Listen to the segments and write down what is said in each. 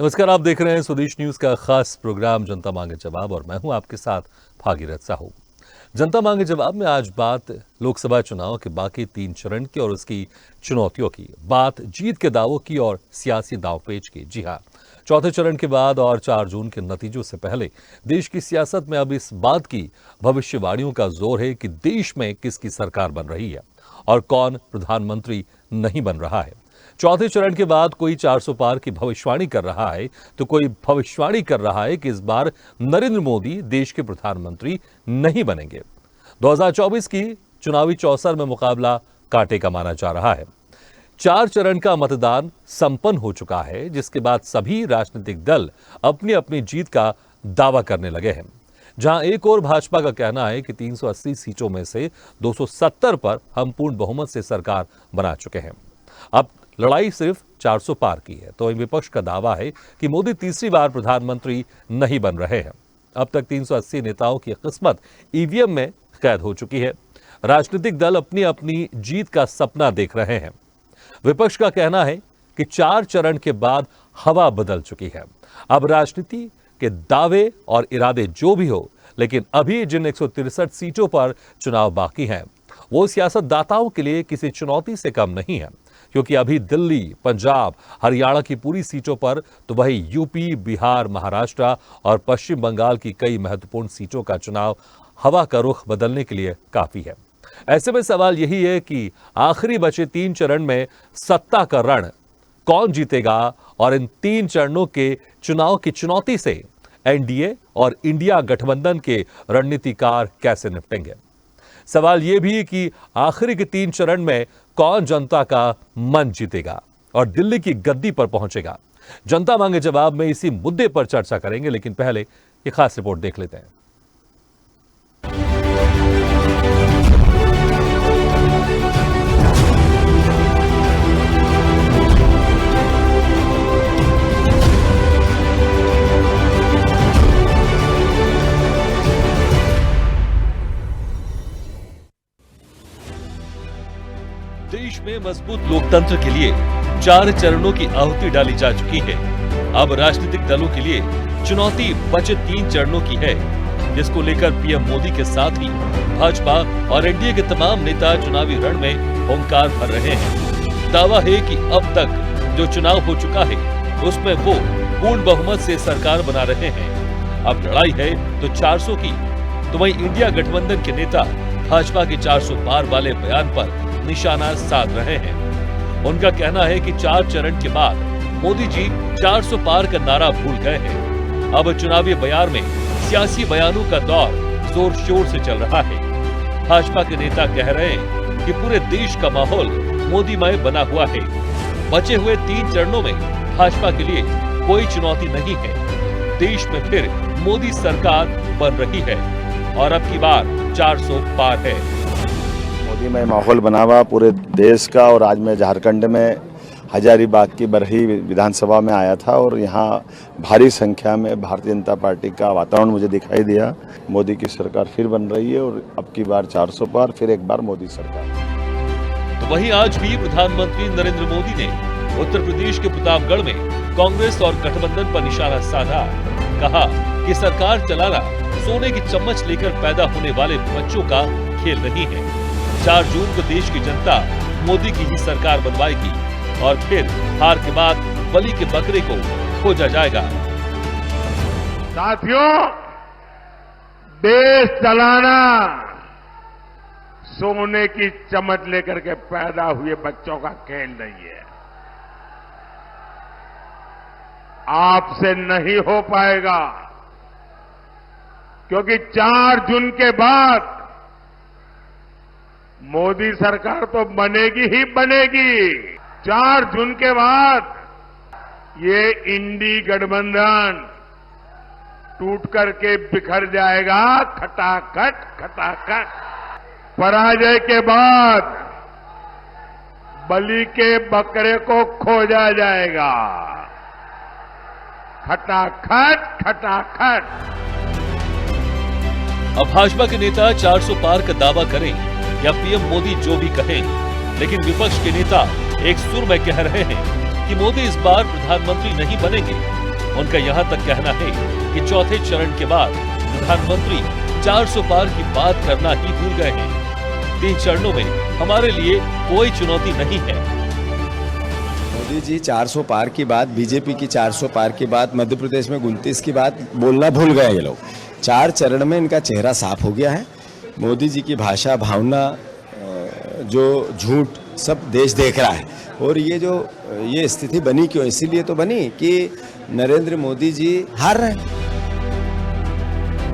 नमस्कार, आप देख रहे हैं स्वदेश न्यूज का खास प्रोग्राम जनता मांगे जवाब और मैं हूं आपके साथ भागीरथ साहू। जनता मांगे जवाब में आज बात लोकसभा चुनाव के बाकी 3 चरण की और उसकी चुनौतियों की, बात जीत के दावों की और सियासी दांवपेच की। जी हां, चौथे चरण के बाद और 4 जून के नतीजों से पहले देश की सियासत में अब इस बात की भविष्यवाणियों का जोर है कि देश में किसकी सरकार बन रही है और कौन प्रधानमंत्री नहीं बन रहा है। चौथे चरण के बाद कोई 400 पार की भविष्यवाणी कर रहा है तो कोई भविष्यवाणी कर रहा है कि इस बार नरेंद्र मोदी देश के प्रधानमंत्री नहीं बनेंगे। 2024 की चुनावी चौसर में मुकाबला कांटे का माना जा रहा है। 4 चरण का मतदान संपन्न हो चुका है, जिसके बाद सभी राजनीतिक दल अपनी अपनी जीत का दावा करने लगे हैं। जहां एक और भाजपा का कहना है कि 380 सीटों में से 270 पर हम पूर्ण बहुमत से सरकार बना चुके हैं। अब लड़ाई सिर्फ 400 पार की है, तो विपक्ष का दावा है कि मोदी तीसरी बार प्रधानमंत्री नहीं बन रहे हैं। अब तक 380 नेताओं की किस्मत ईवीएम में कैद हो चुकी है। राजनीतिक दल अपनी अपनी जीत का सपना देख रहे हैं। विपक्ष का कहना है कि 4 चरण के बाद हवा बदल चुकी है। अब राजनीति के दावे और इरादे जो भी हो, लेकिन अभी जिन 163 सीटों पर चुनाव बाकी हैं, वो सियासतदाताओं के लिए किसी चुनौती से कम नहीं है, क्योंकि अभी दिल्ली, पंजाब, हरियाणा की पूरी सीटों पर, तो वही यूपी, बिहार, महाराष्ट्र और पश्चिम बंगाल की कई महत्वपूर्ण सीटों का चुनाव हवा का रुख बदलने के लिए काफी है। ऐसे में सवाल यही है कि आखिरी बचे 3 चरण में सत्ता का रण कौन जीतेगा और इन 3 चरणों के चुनाव की चुनौती से एनडीए और इंडिया गठबंधन के रणनीतिकार कैसे निपटेंगे। सवाल यह भी कि आखिरी के 3 चरण में कौन जनता का मन जीतेगा और दिल्ली की गद्दी पर पहुंचेगा। जनता मांगे जवाब में इसी मुद्दे पर चर्चा करेंगे, लेकिन पहले ये खास रिपोर्ट देख लेते हैं। देश में मजबूत लोकतंत्र के लिए 4 चरणों की आहुति डाली जा चुकी है। अब राजनीतिक दलों के लिए चुनौती बचे 3 चरणों की है, जिसको लेकर पीएम मोदी के साथ ही भाजपा और एनडीए के तमाम नेता चुनावी रण में हुंकार भर रहे हैं। दावा है कि अब तक जो चुनाव हो चुका है उसमें वो पूर्ण बहुमत से सरकार बना रहे हैं। अब लड़ाई है तो 400 की, तो वहीं इंडिया गठबंधन के नेता भाजपा के 400 पार वाले बयान पर निशाना साध रहे हैं। उनका कहना है कि 4 चरण के बाद मोदी जी 400 पार का नारा भूल गए हैं। अब चुनावी बयान में सियासी बयानों का दौर जोर शोर से चल रहा है। भाजपा के नेता कह रहे हैं कि पूरे देश का माहौल मोदीमय बना हुआ है। बचे हुए 3 चरणों में भाजपा के लिए कोई चुनौती नहीं है। देश में फिर मोदी सरकार बन रही है और अब की बार 400 पार है। में माहौल बना हुआ पूरे देश का। और आज मैं झारखंड में हजारीबाग की बरही विधानसभा में आया था और यहाँ भारी संख्या में भारतीय जनता पार्टी का वातावरण मुझे दिखाई दिया। मोदी की सरकार फिर बन रही है और अब की बार 400 पार, फिर एक बार मोदी सरकार। तो वहीं आज भी प्रधानमंत्री नरेंद्र मोदी ने उत्तर प्रदेश के प्रतापगढ़ में कांग्रेस और गठबंधन पर निशाना साधा। कहा कि सरकार चलाना सोने की चम्मच लेकर पैदा होने वाले बच्चों का खेल नहीं है। 4 जून को देश की जनता मोदी की ही सरकार बनवाएगी और फिर हार के बाद बलि के बकरे को खोजा जाएगा। साथियों, देश चलाना सोने की चम्मच लेकर के पैदा हुए बच्चों का खेल नहीं है। आपसे नहीं हो पाएगा, क्योंकि 4 जून के बाद मोदी सरकार तो बनेगी ही बनेगी। 4 जून के बाद ये इंडी गठबंधन टूट करके बिखर जाएगा, खटाखट खटाखट। पराजय के बाद बलि के बकरे को खोजा जाएगा, खटाखट खटाखट। अब भाजपा के नेता 400 पार का दावा करें या पीएम मोदी जो भी कहें, लेकिन विपक्ष के नेता एक सुर में कह रहे हैं कि मोदी इस बार प्रधानमंत्री नहीं बनेंगे उनका यहां तक कहना है कि चौथे चरण के बाद प्रधानमंत्री 400 पार की बात करना ही भूल गए हैं। 3 चरणों में हमारे लिए कोई चुनौती नहीं है। मोदी जी 400 पार की बात, बीजेपी की 400 पार की बात, मध्य प्रदेश में 29 की बात बोलना भूल गए ये लोग। 4 चरण में इनका चेहरा साफ हो गया है। मोदी जी की भाषा, भावना, जो झूठ सब देश देख रहा है। और ये स्थिति बनी क्यों? इसीलिए तो बनी कि नरेंद्र मोदी जी हार रहे हैं।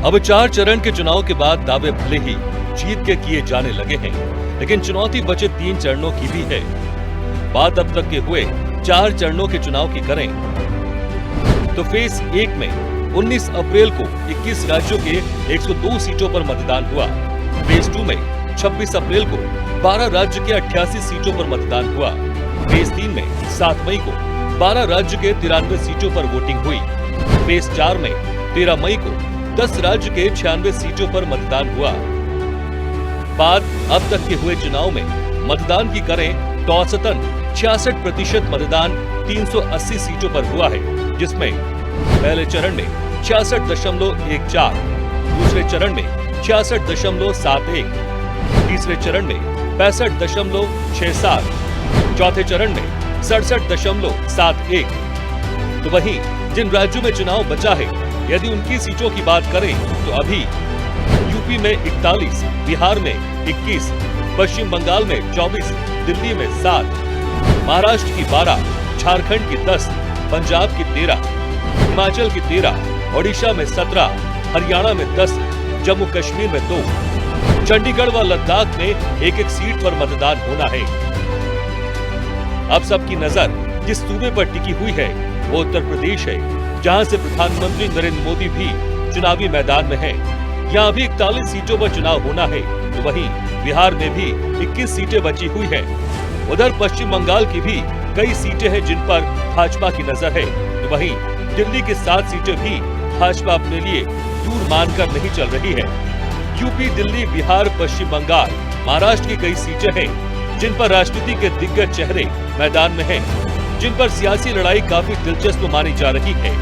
अब 4 चरण के चुनाव के बाद दावे भले ही जीत के किए जाने लगे हैं, लेकिन चुनौती बचे 3 चरणों की भी है। बात अब तक के हुए 4 चरणों के चुनाव की करें तो फेज 1 में 19 अप्रैल को 21 राज्यों के 102 सीटों पर मतदान हुआ। फेज 2 में 26 अप्रैल को 12 राज्य के 88 सीटों पर मतदान हुआ। फेज 3 में 7 मई को 12 राज्य के 93 सीटों पर वोटिंग हुई। फेज 4 में 13 मई को 10 राज्य के 96 सीटों पर मतदान हुआ। बात अब तक के हुए चुनाव में मतदान की करें तो औसतन 66% मतदान 380 सीटों पर हुआ है, जिसमें पहले चरण में 66.14, दूसरे चरण में 66.71, तीसरे चरण में 65.67, चौथे चरण में 67.71। तो वहीं जिन राज्यों में चुनाव बचा है, यदि उनकी सीटों की बात करें तो अभी यूपी में 41, बिहार में 21, पश्चिम बंगाल में 24, दिल्ली में 7, महाराष्ट्र की 12, झारखंड की 10, पंजाब की 13, हिमाचल की 13, ओडिशा में 17, हरियाणा में 10, जम्मू कश्मीर में 2, चंडीगढ़ व लद्दाख में 1-1 सीट पर मतदान होना है। अब सबकी नजर जिस सूबे पर टिकी हुई है वो उत्तर प्रदेश है, जहां से प्रधानमंत्री नरेंद्र मोदी भी चुनावी मैदान में हैं। यहाँ भी 41 सीटों पर चुनाव होना है, तो वहीं बिहार में भी 21 सीटें बची हुई है। उधर पश्चिम बंगाल की भी कई सीटें हैं जिन पर भाजपा की नजर है, तो वहीं दिल्ली की 7 सीटें भी भाजपा अपने लिए दूर मानकर नहीं चल रही है। यूपी, दिल्ली, बिहार, पश्चिम बंगाल, महाराष्ट्र की कई सीटें हैं जिन पर राजनीति के दिग्गज चेहरे मैदान में हैं, जिन पर सियासी लड़ाई काफी दिलचस्प मानी जा रही है।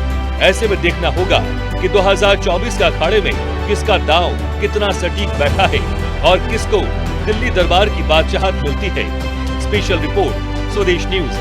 ऐसे में देखना होगा कि 2024 का अखाड़े में किसका दांव कितना सटीक बैठा है और किसको दिल्ली दरबार की बादशाहत मिलती है। स्पेशल रिपोर्ट, स्वदेश न्यूज।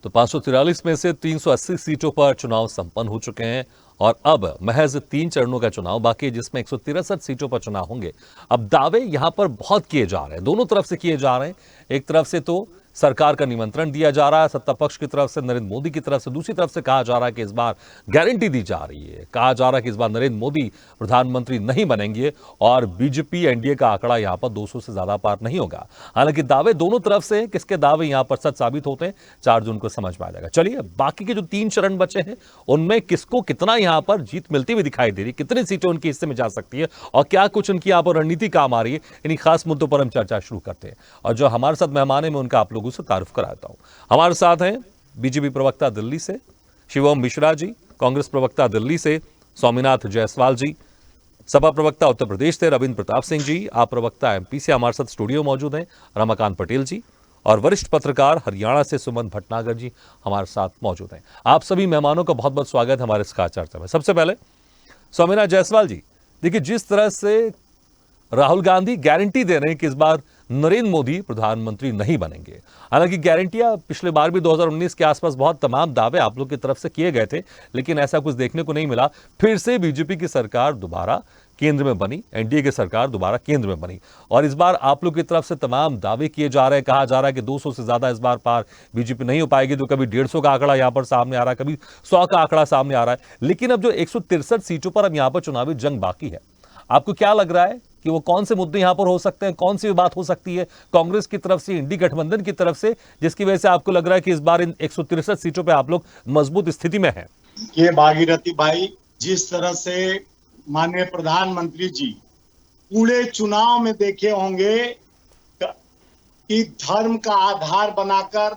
तो 543 में से 380 सीटों पर चुनाव संपन्न हो चुके हैं और अब महज 3 चरणों का चुनाव बाकी है, जिसमें 163 सीटों पर चुनाव होंगे। अब दावे यहां पर बहुत किए जा रहे हैं, दोनों तरफ से किए जा रहे हैं। एक तरफ से तो सरकार का निमंत्रण दिया जा रहा है सत्ता पक्ष की तरफ से, नरेंद्र मोदी की तरफ से। दूसरी तरफ से कहा जा रहा है कि इस बार गारंटी दी जा रही है, कहा जा रहा है कि इस बार नरेंद्र मोदी प्रधानमंत्री नहीं बनेंगे और बीजेपी एनडीए का आंकड़ा यहां पर 200 से ज्यादा पार नहीं होगा। हालांकि दावे दोनों तरफ से, किसके दावे यहां पर सच साबित होते हैं 4 जून को समझ में आ जाएगा। चलिए बाकी के जो 3 चरण बचे हैं उनमें किसको कितना यहां पर जीत मिलती हुई दिखाई दे रही है, कितनी सीटें उनके हिस्से में जा सकती है और क्या कुछ उनकी यहां पर रणनीति काम आ रही है, इन्हीं खास मुद्दों पर हम चर्चा शुरू करते हैं। और जो हमारे साथ मेहमान है मैं उनका आप लोगों से तारुफ कराता हूं। हमारे साथ हैं बीजेपी प्रवक्ता दिल्ली से शिवम मिश्रा जी, कांग्रेस प्रवक्ता दिल्ली से स्वामीनाथ जायसवाल जी, सपा प्रवक्ता उत्तर प्रदेश से रविंद्र प्रताप सिंह जी, आप प्रवक्ता एमपी से हमारे साथ स्टूडियो मौजूद हैं रमाकांत पटेल जी, और वरिष्ठ पत्रकार हरियाणा से सुमन भटनागर जी हमारे साथ मौजूद हैं। आप सभी मेहमानों का बहुत बहुत स्वागत है हमारे इस खास चर्चा में। सबसे पहले स्वामीनाथ जायसवाल जी, देखिए जिस तरह से राहुल गांधी गारंटी दे रहे हैं कि इस बार नरेंद्र मोदी प्रधानमंत्री नहीं बनेंगे, हालांकि गारंटियां पिछले बार भी 2019 के आसपास बहुत तमाम दावे आप लोग की तरफ से किए गए थे, लेकिन ऐसा कुछ देखने को नहीं मिला। फिर से बीजेपी की सरकार दोबारा केंद्र में बनी, एनडीए की सरकार दोबारा केंद्र में बनी और इस बार आप लोग की तरफ से तमाम दावे किए जा रहे हैं। कहा जा रहा है कि 200 से ज्यादा इस बार पार बीजेपी नहीं हो पाएगी, तो कभी 150 का आंकड़ा यहां पर सामने आ रहा है, कभी 100 का आंकड़ा सामने आ रहा है। लेकिन अब जो 163 सीटों पर अब यहां पर चुनावी जंग बाकी है, आपको क्या लग रहा है कि वो कौन से मुद्दे यहां पर हो सकते हैं, कौन सी बात हो सकती है कांग्रेस की तरफ से, इंडी गठबंधन की तरफ से, जिसकी वजह से आपको लग रहा है कि इस बार इन 163 सीटों पे आप लोग मजबूत स्थिति में हैं? ये भागीरथी भाई, जिस तरह से माननीय प्रधानमंत्री जी पूरे चुनाव में देखे होंगे कि धर्म का आधार बनाकर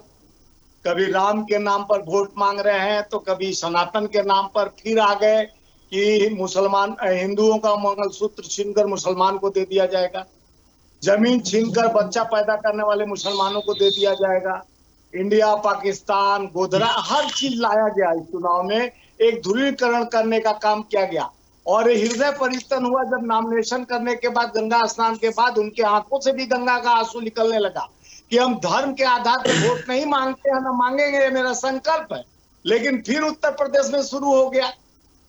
कभी राम के नाम पर वोट मांग रहे हैं, तो कभी सनातन के नाम पर फिर आ गए, कि मुसलमान हिंदुओं का मंगलसूत्र छीनकर मुसलमान को दे दिया जाएगा, जमीन छीनकर बच्चा पैदा करने वाले मुसलमानों को दे दिया जाएगा, इंडिया पाकिस्तान गोधरा हर चीज लाया गया। इस चुनाव में एक ध्रुवीकरण करने का काम किया गया और हृदय परिवर्तन हुआ जब नॉमिनेशन करने के बाद, गंगा स्नान के बाद उनके आंखों से भी गंगा का आंसू निकलने लगा कि हम धर्म के आधार पर वोट नहीं मांगते हैं, ना मांगेंगे, ये मेरा संकल्प है। लेकिन फिर उत्तर प्रदेश में शुरू हो गया।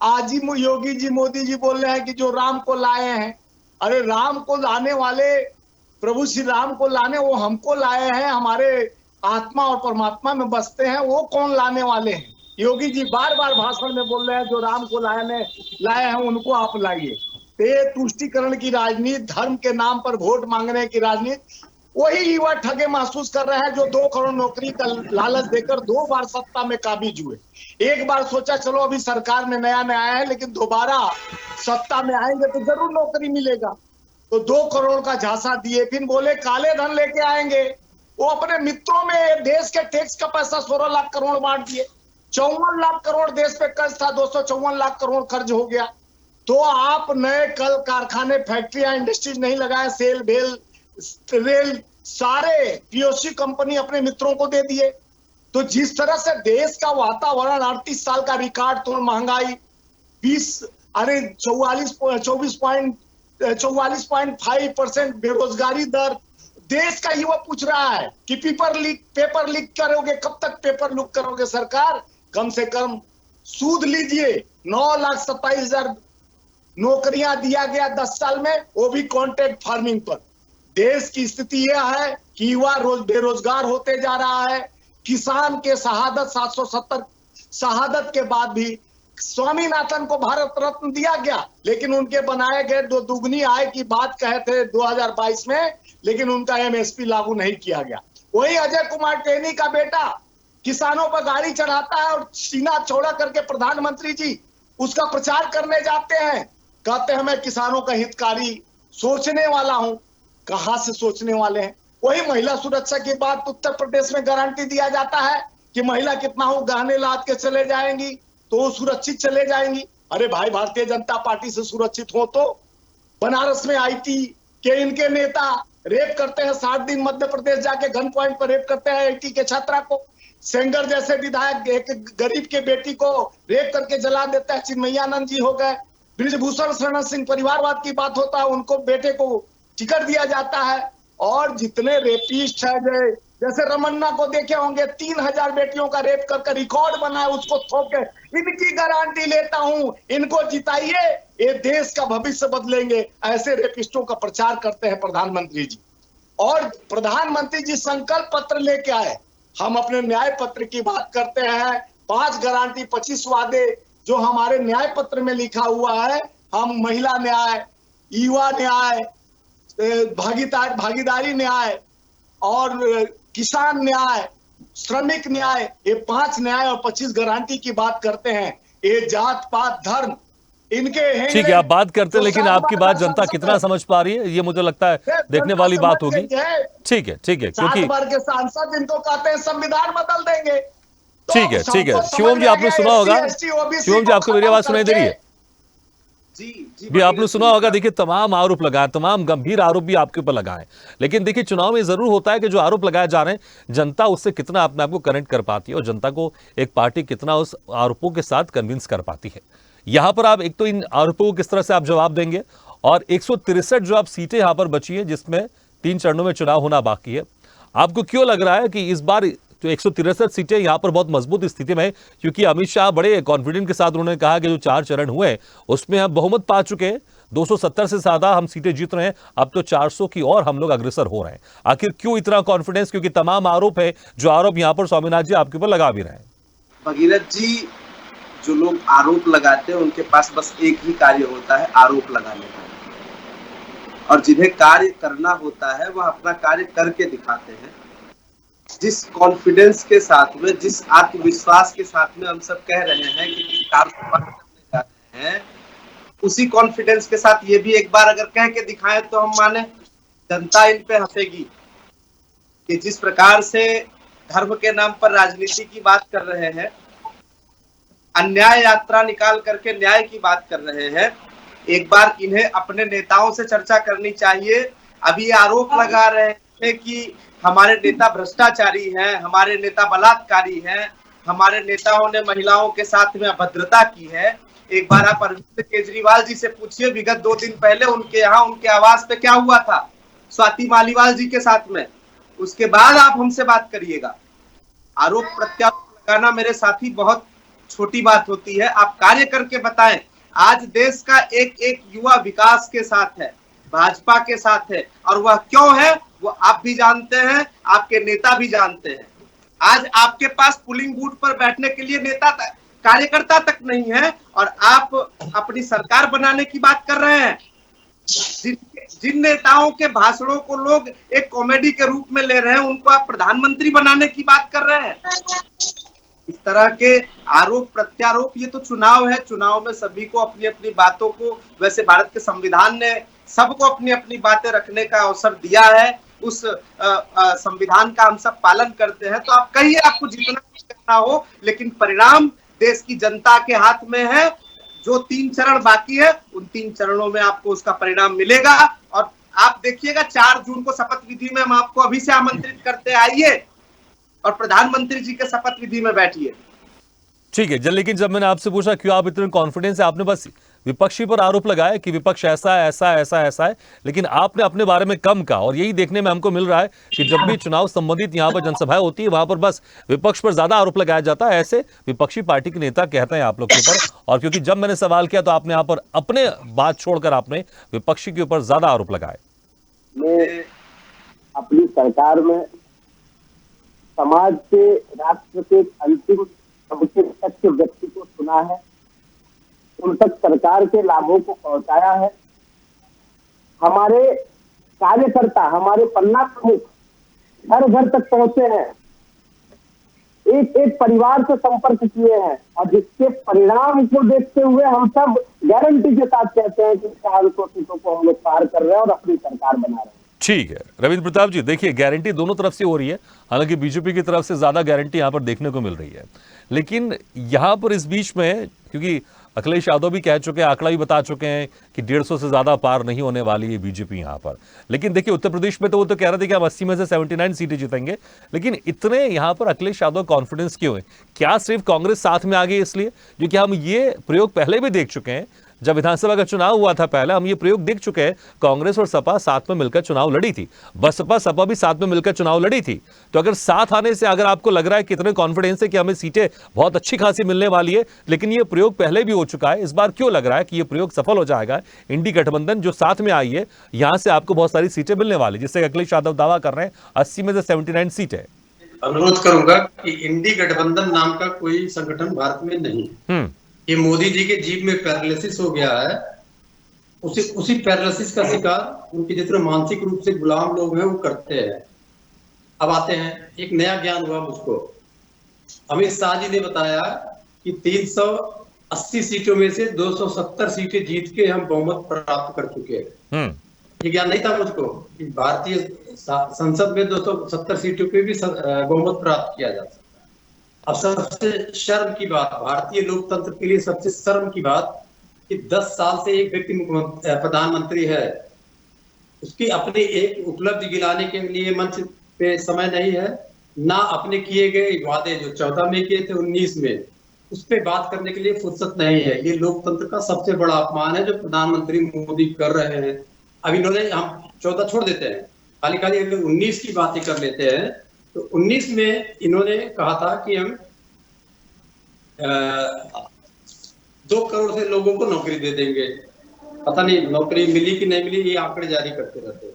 आज ही योगी जी मोदी जी बोल रहे हैं कि जो राम को लाए हैं, अरे राम को लाने वाले प्रभु श्री राम को लाने वो हमको लाए हैं, हमारे आत्मा और परमात्मा में बसते हैं, वो कौन लाने वाले हैं? योगी जी बार बार भाषण में बोल रहे हैं जो राम को लाए हैं उनको आप लाइए। ये तुष्टीकरण की राजनीति, धर्म के नाम पर वोट मांगने की राजनीति, वही युवा ठगे महसूस कर रहे हैं जो 2 करोड़ नौकरी का लालच देकर 2 बार सत्ता में काबिज हुए। एक बार सोचा चलो अभी सरकार में नया नया है, लेकिन दोबारा सत्ता में आएंगे तो जरूर नौकरी मिलेगा, तो 2 करोड़ का झांसा दिए, फिर बोले काले धन लेके आएंगे। वो अपने मित्रों में देश के टैक्स का पैसा 16 लाख करोड़ बांट दिए। 54 लाख करोड़ देश पे कर्ज था, 254 लाख करोड़ कर्ज हो गया। तो आप नए कल कारखाने, फैक्ट्रियां, इंडस्ट्रीज नहीं लगाए, सेल भेल रेल सारे पीओसी कंपनी अपने मित्रों को दे दिए। तो जिस तरह से देश का वातावरण 38 साल का रिकॉर्ड तोड़ महंगाई 44.5% बेरोजगारी दर, देश का युवा पूछ रहा है कि पेपर लीक करोगे, कब तक पेपर लीक करोगे सरकार? कम से कम सूद लीजिए। 9,27,000 नौकरियां दिया गया 10 साल में, वो भी कॉन्ट्रैक्ट फार्मिंग पर। देश की स्थिति यह है कि युवा बेरोजगार होते जा रहा है। किसान के शहादत 770 शहादत के बाद भी स्वामीनाथन को भारत रत्न दिया गया, लेकिन उनके बनाए गए 2 दुगनी आय की बात कहे थे 2022 में, लेकिन उनका एमएसपी लागू नहीं किया गया। वही अजय कुमार टेनी का बेटा किसानों पर गाड़ी चढ़ाता है और सीना चौड़ा करके प्रधानमंत्री जी उसका प्रचार करने जाते हैं, कहते हैं मैं किसानों का हितकारी सोचने वाला हूं। कहां से सोचने वाले हैं? वही महिला सुरक्षा की बात उत्तर प्रदेश में गारंटी दिया जाता है कि महिला कितना हो गहने लाद के चले जाएंगी तो सुरक्षित चले जाएंगी। अरे भाई, भारतीय जनता पार्टी से सुरक्षित हो तो बनारस में आईटी के इनके नेता रेप करते हैं, 60 दिन मध्य प्रदेश जाके गन पॉइंट पर रेप करते हैं आईटी के छात्रा को। सेंगर जैसे विधायक एक गरीब के बेटी को रेप करके जला देता है। चिन्मयानंद जी हो गए, ब्रिजभूषण शरण सिंह, परिवारवाद की बात होता है, उनको बेटे को टिकट दिया जाता है। और जितने रेपिस्ट है, जैसे रमन्ना को देखे होंगे, 3000 बेटियों का रेप करके रिकॉर्ड बना है, उसको थोप के इनकी गारंटी लेता हूं, इनको जिताइए, ये देश का भविष्य बदलेंगे। ऐसे रेपिस्टों का प्रचार करते हैं प्रधानमंत्री जी। और प्रधानमंत्री जी संकल्प पत्र लेके आए। हम अपने न्याय पत्र की बात करते हैं, 5 गारंटी 25 वादे जो हमारे न्याय पत्र में लिखा हुआ है। हम महिला न्याय, युवा न्याय, भागीदारी न्याय और किसान न्याय, श्रमिक न्याय, ये 5 न्याय और 25 गारंटी की बात करते हैं। ये जात पात धर्म इनके ठीक है, आप बात करते हैं, लेकिन आपकी बात जनता कितना समझ पा रही है ये मुझे लगता है देखने वाली बात होगी। ठीक है, क्योंकि 7 बार के सांसद इनको कहते हैं संविधान बदल देंगे। ठीक है। शिवम जी, आपने सुना होगा, शिवम जी आपको मेरी आवाज सुनाई दे रही है? जी भी आपने सुना होगा। देखिए, तमाम आरोप लगाए, तमाम गंभीर आरोप भी आपके ऊपर लगाए, लेकिन देखिए चुनाव में जरूर होता है कि जो आरोप लगाए जा रहे हैं जनता उससे कितना अपने आप को कनेक्ट कर पाती है और जनता को एक पार्टी कितना उस आरोपों के साथ कन्विंस कर पाती है। यहां पर आप एक तो इन आरोपों को किस तरह से आप जवाब देंगे, और 163 जो आप सीटें यहां पर बची है जिसमें 3 चरणों में चुनाव होना बाकी है, आपको क्यों लग रहा है कि इस बार जो 163 सीटें यहां पर बहुत मजबूत स्थिति में है? क्योंकि अमित शाह बड़े कॉन्फिडेंट के साथ उन्होंने कहा कि जो 4 चरण हुए उसमें हम बहुमत पा चुके हैं, 270 से ज्यादा हम सीटें जीत रहे हैं, अब तो 400 की और हम लोग अग्रसर हो रहे हैं। आखिर क्यों इतना कॉन्फिडेंस? क्योंकि तमाम आरोप है, जो आरोप यहां पर स्वामीनाथ जी आपके ऊपर लगा भी रहे हैं। भगीरथ जी, जो लोग आरोप लगाते हैं उनके पास बस एक ही कार्य होता है, आरोप लगाने का, और जिन्हें कार्य करना होता है वह अपना कार्य करके दिखाते हैं। जिस कॉन्फिडेंस के साथ में, जिस आत्मविश्वास के साथ में हम सब कह रहे हैं कि 400 पार करने जा रहे हैं, उसी कॉन्फिडेंस के साथ ये भी एक बार अगर कह के दिखाएं तो हम माने जनता इन पे हंसेगी कि जिस प्रकार से धर्म के नाम पर राजनीति की बात कर रहे हैं। अन्याय यात्रा निकाल करके न्याय की बात कर रहे हैं। एक बार इन्हें अपने नेताओं से चर्चा करनी चाहिए। अभी आरोप लगा रहे हैं कि हमारे नेता भ्रष्टाचारी हैं, हमारे नेता बलात्कारी हैं, हमारे नेताओं ने महिलाओं के साथ में अभद्रता की है। एक बार आप अरविंद केजरीवाल जी से पूछिए, विगत 2 दिन पहले उनके यहाँ उनके आवास पे क्या हुआ था स्वाति मालीवाल जी के साथ में, उसके बाद आप हमसे बात करिएगा। आरोप प्रत्यारोप लगाना मेरे साथी बहुत छोटी बात होती है, आप कार्य करके बताएं। आज देश का एक एक युवा विकास के साथ है, भाजपा के साथ है, और वह क्यों है वो आप भी जानते हैं, आपके नेता भी जानते हैं। आज आपके पास पुलिंग बूथ पर बैठने के लिए नेता कार्यकर्ता तक नहीं है, और आप अपनी सरकार बनाने की बात कर रहे हैं। जिन नेताओं के भाषणों को लोग एक कॉमेडी के रूप में ले रहे हैं, उनको आप प्रधानमंत्री बनाने की बात कर रहे हैं। इस तरह के आरोप प्रत्यारोप, ये तो चुनाव है, चुनाव में सभी को अपनी अपनी बातों को, वैसे भारत के संविधान ने सबको अपनी अपनी बातें रखने का अवसर दिया है, उस संविधान का हम सब पालन करते हैं। तो आप कहिए आपको जितना करना हो, लेकिन परिणाम देश की जनता के हाथ में है। जो 3 चरण बाकी है, उन 3 चरणों में आपको उसका परिणाम मिलेगा। और आप देखिएगा 4 जून को शपथ विधि में हम आपको अभी से आमंत्रित करते, आइए और प्रधानमंत्री जी के शपथ विधि में बैठिए। ठीक है, लेकिन जब मैंने आपसे पूछा क्यों आप इतने कॉन्फिडेंस है, आपने बस विपक्षी पर आरोप लगाया कि विपक्ष ऐसा है, ऐसा है, ऐसा ऐसा है, लेकिन आपने अपने बारे में कम कहा। और यही देखने में हमको मिल रहा है कि जब भी चुनाव संबंधित यहां पर जनसभाएं होती है, वहां पर बस विपक्ष पर ज्यादा आरोप लगाया जाता है। ऐसे विपक्षी पार्टी के नेता कहते हैं आप लोग के ऊपर, और क्योंकि जब मैंने सवाल किया तो आपने यहां पर अपने बात छोड़कर आपने विपक्षी के ऊपर ज्यादा आरोप लगाए। मैं अपनी सरकार में समाज के, राष्ट्र के अंतिम सबसे सच्चे व्यक्ति को सुना है, उन तक सरकार के लाभों को पहुंचाया है। हमारे कार्यकर्ता, हमारे पन्ना प्रमुख घर घर तक पहुंचे हैं, एक एक परिवार से संपर्क किए हैं, और जिसके परिणाम को देखते हुए हम सब गारंटी के साथ कहते हैं कि 400 सीटों को हम लोग पार कर रहे हैं और अपनी सरकार बना रहे हैं। ठीक है रविंद्र प्रताप जी, देखिए गारंटी दोनों तरफ से हो रही है, हालांकि बीजेपी की तरफ से ज्यादा गारंटी यहां पर देखने को मिल रही है। लेकिन यहां पर इस बीच में, क्योंकि अखिलेश यादव भी कह चुके हैं, आंकड़ा भी बता चुके हैं कि 150 से ज्यादा पार नहीं होने वाली है बीजेपी यहां पर। लेकिन देखिए उत्तर प्रदेश में तो वो तो कह रहे थे कि हम 80 में से 79 सीटें जीतेंगे, लेकिन इतने यहां पर अखिलेश यादव कॉन्फिडेंस क्यों है? क्या सिर्फ कांग्रेस साथ में आ गई इसलिए? क्योंकि हम ये प्रयोग पहले भी देख चुके हैं, जब विधानसभा का चुनाव हुआ था पहले हम ये प्रयोग देख चुके हैं, कांग्रेस और सपा साथ में मिलकर चुनाव लड़ी थी, बसपा सपा भी साथ में मिलकर चुनाव लड़ी थी। तो अगर साथ आने से अगर आपको लग रहा है कितने कॉन्फिडेंस है कि हमें सीटें बहुत अच्छी खासी मिलने वाली है, लेकिन ये प्रयोग पहले भी हो चुका है, इस बार क्यों लग रहा है कि ये प्रयोग सफल हो जाएगा? इंडी गठबंधन जो साथ में आई है, यहां से आपको बहुत सारी सीटें मिलने वाली, जिससे अखिलेश यादव दावा कर रहे हैं 80 में से 79 सीटें। अनुरोध करूंगा कि इंडी गठबंधन नाम का कोई संगठन भारत में नहीं, ये मोदी जी के जीभ में पैरालिसिस हो गया है। उसी पैरालिसिस का शिकार उनके जितने मानसिक रूप से गुलाम लोग हैं वो करते हैं। अब आते हैं, एक नया ज्ञान हुआ मुझको। अमित शाह जी ने बताया कि 380 सीटों में से 270 सीटें जीत के हम बहुमत प्राप्त कर चुके हैं। ये ज्ञान नहीं था मुझको कि भारतीय संसद में 270 सीटों पे भी बहुमत प्राप्त किया जा सकता है। अब सबसे शर्म की बात, भारतीय लोकतंत्र के लिए सबसे शर्म की बात कि 10 साल से एक व्यक्ति प्रधानमंत्री है, उसकी अपनी एक उपलब्धि गिनाने के लिए मंच पे समय नहीं है, ना अपने किए गए वादे जो 14 में किए थे 19 में, उस पर बात करने के लिए फुर्सत नहीं है। ये लोकतंत्र का सबसे बड़ा अपमान है जो प्रधानमंत्री मोदी कर रहे हैं। अब इन्होंने, हम 14 छोड़ देते हैं, खाली खाली 19 की बातें कर लेते हैं। तो 19 में इन्होंने कहा था कि हम 2 करोड़ से लोगों को नौकरी दे देंगे। पता नहीं नौकरी मिली कि नहीं मिली, ये आंकड़े जारी करते रहते हैं।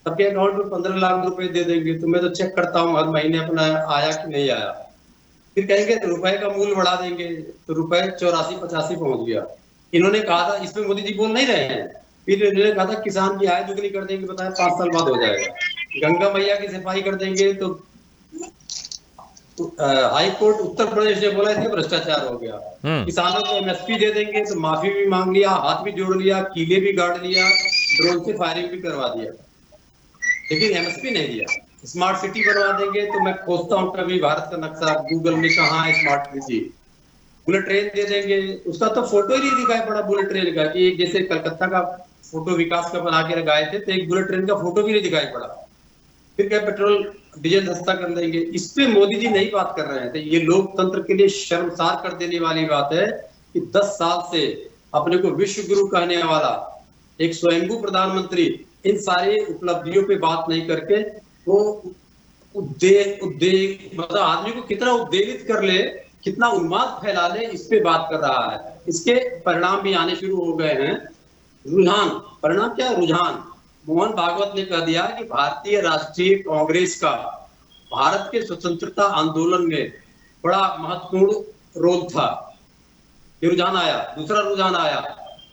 सबके अकाउंट में 15 लाख रुपए दे देंगे, तो मैं तो चेक करता हूँ हर महीने अपना आया कि नहीं आया। फिर कहेंगे रुपए का मूल्य बढ़ा देंगे, तो रुपए 84-85 पहुंच गया। इन्होंने कहा था, इसमें मोदी जी बोल नहीं रहे हैं, फिर इन्होंने कहा था किसान की आय दुगनी कर देंगे, बताया 5 साल बाद हो जाएगा। गंगा मैया की सफाई कर देंगे, तो हाई कोर्ट उत्तर प्रदेश ने बोला इसमें भ्रष्टाचार हो गया। किसानों को एमएसपी दे देंगे, तो माफी भी मांग लिया, हाथ भी जोड़ लिया, कीले भी गाड़ लिया, ड्रोन से फायरिंग भी करवा दिया, लेकिन एमएसपी नहीं दिया। स्मार्ट सिटी बनवा देंगे, तो मैं खोजता हूँ कभी भारत का नक्शा गूगल में, कहाँ है स्मार्ट सिटी। बुलेट ट्रेन दे देंगे। उसका तो फोटो ही नहीं दिखाई पड़ा बुलेट ट्रेन का, कि एक जैसे कलकत्ता का फोटो विकास का बना के लगाए थे, तो एक बुलेट ट्रेन का फोटो भी नहीं दिखाई पड़ा। फिर क्या पेट्रोल डीजल सस्ता कर देंगे, इस पे मोदी जी नहीं बात कर रहे हैं। तो ये लोकतंत्र के लिए शर्मसार कर देने वाली बात है कि 10 साल से अपने को विश्व गुरु कहने वाला एक स्वयंभू प्रधानमंत्री इन सारी उपलब्धियों पे बात नहीं करके वो मतलब आदमी को कितना उद्वेलित कर ले, कितना उन्माद फैला ले, इस पे बात कर रहा है। इसके परिणाम भी आने शुरू हो गए हैं। रुझान, परिणाम क्या, रुझान। मोहन भागवत ने कह दिया कि भारतीय राष्ट्रीय कांग्रेस का भारत के स्वतंत्रता आंदोलन में बड़ा महत्वपूर्ण रोल था। ये रुझान आया। दूसरा रुझान आया,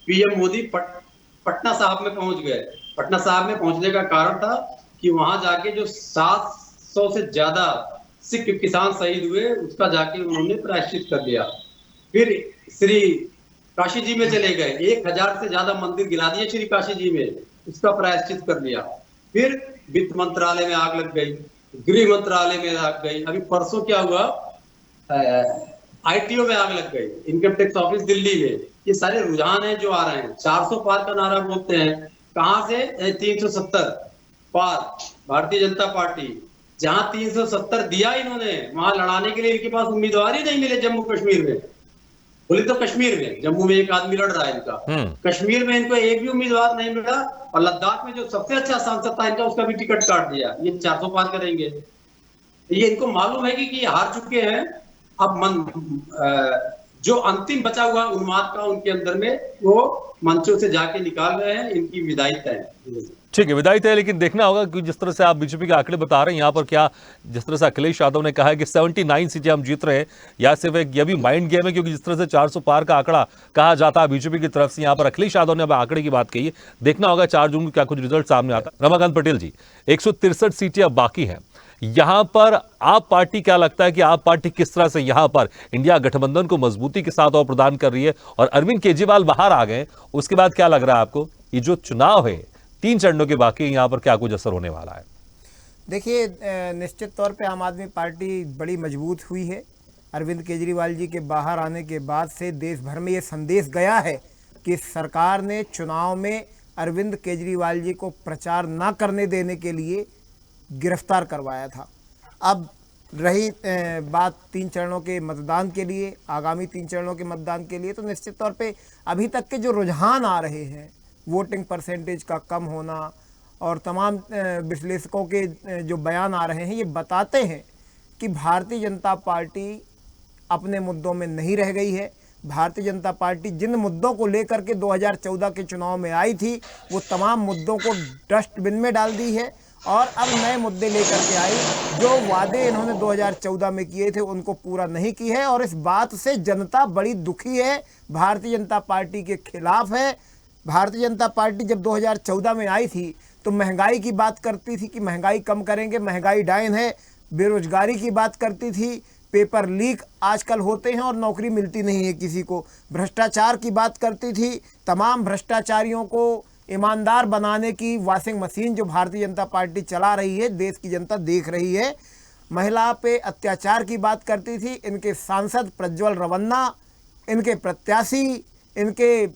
पीएम मोदी पटना साहब में पहुंच गए। पटना साहब में पहुंचने का कारण था कि वहां जाके जो 700 से ज्यादा सिख किसान शहीद हुए, उसका जाके उन्होंने प्रायश्चित कर लिया। फिर श्री काशी जी में चले गए, 1000 से ज्यादा मंदिर गिरा दिए श्री काशी जी में, उसका प्रायश्चित कर लिया। फिर वित्त मंत्रालय में आग लग गई, गृह मंत्रालय में आग गई, अभी परसों क्या हुआ, आईटीओ में आग लग गई, इनकम टैक्स ऑफिस दिल्ली में। ये सारे रुझान हैं जो आ रहे हैं। 400 पार का नारा बोलते हैं, कहां से, 370 पार। भारतीय जनता पार्टी जहां 370 दिया इन्होंने, वहां लड़ाने के लिए इनके पास उम्मीदवार ही नहीं मिले। जम्मू कश्मीर में बोले तो कश्मीर में, जम्मू में एक आदमी लड़ रहा है इनका, कश्मीर में इनको एक भी उम्मीदवार नहीं मिला, और लद्दाख में जो सबसे अच्छा सांसद था इनका, उसका भी टिकट काट दिया। ये 400 पार करेंगे। ये इनको मालूम है कि ये हार चुके हैं। अब जो अंतिम बचा हुआ उन्माद का उनके अंदर में, वो मंचों से जाके निकाल रहे हैं। इनकी विदाई तय है। ठीक है, विदाई तय, लेकिन देखना होगा कि जिस तरह से आप बीजेपी के आंकड़े बता रहे हैं यहाँ पर, क्या जिस तरह से अखिलेश यादव ने कहा है कि 79 सीटें हम जीत रहे हैं, या सिर्फ एक ये भी माइंड गेम है, क्योंकि जिस तरह से 400 पार का आंकड़ा कहा जाता है बीजेपी की तरफ से, यहाँ पर अखिलेश यादव ने अब आंकड़े की बात कही है। देखना होगा 4 जून को क्या कुछ रिजल्ट सामने आता है। रमाकांत पटेल जी, 163 सीटें अब बाकी हैं, यहां पर आप पार्टी, क्या लगता है कि आप पार्टी किस तरह से यहां पर इंडिया गठबंधन को मजबूती के साथ और प्रदान कर रही है, और अरविंद केजरीवाल बाहर आ गए, उसके बाद क्या लग रहा है आपको, ये जो चुनाव है 3 चरणों के बाकी, यहां पर क्या कुछ असर होने वाला है? देखिए, निश्चित तौर पे आम आदमी पार्टी बड़ी मजबूत हुई है। अरविंद केजरीवाल जी के बाहर आने के बाद से देश भर में ये संदेश गया है कि सरकार ने चुनाव में अरविंद केजरीवाल जी को प्रचार न करने देने के लिए गिरफ्तार करवाया था। अब रही बात 3 चरणों के मतदान के लिए, आगामी 3 चरणों के मतदान के लिए, तो निश्चित तौर पे अभी तक के जो रुझान आ रहे हैं, वोटिंग परसेंटेज का कम होना और तमाम विश्लेषकों के जो बयान आ रहे हैं, ये बताते हैं कि भारतीय जनता पार्टी अपने मुद्दों में नहीं रह गई है। भारतीय जनता पार्टी जिन मुद्दों को लेकर के 2014 के चुनाव में आई थी, वो तमाम मुद्दों को डस्टबिन में डाल दी है और अब नए मुद्दे लेकर के आई। जो वादे इन्होंने 2014 में किए थे, उनको पूरा नहीं की है, और इस बात से जनता बड़ी दुखी है, भारतीय जनता पार्टी के खिलाफ है। भारतीय जनता पार्टी जब 2014 में आई थी तो महंगाई की बात करती थी कि महंगाई कम करेंगे, महंगाई डाइन है। बेरोजगारी की बात करती थी, पेपर लीक आजकल होते हैं और नौकरी मिलती नहीं है किसी को। भ्रष्टाचार की बात करती थी, तमाम भ्रष्टाचारियों को ईमानदार बनाने की वॉशिंग मशीन जो भारतीय जनता पार्टी चला रही है, देश की जनता देख रही है। महिला पे अत्याचार की बात करती थी, इनके सांसद प्रज्वल रवन्ना, इनके प्रत्याशी, इनके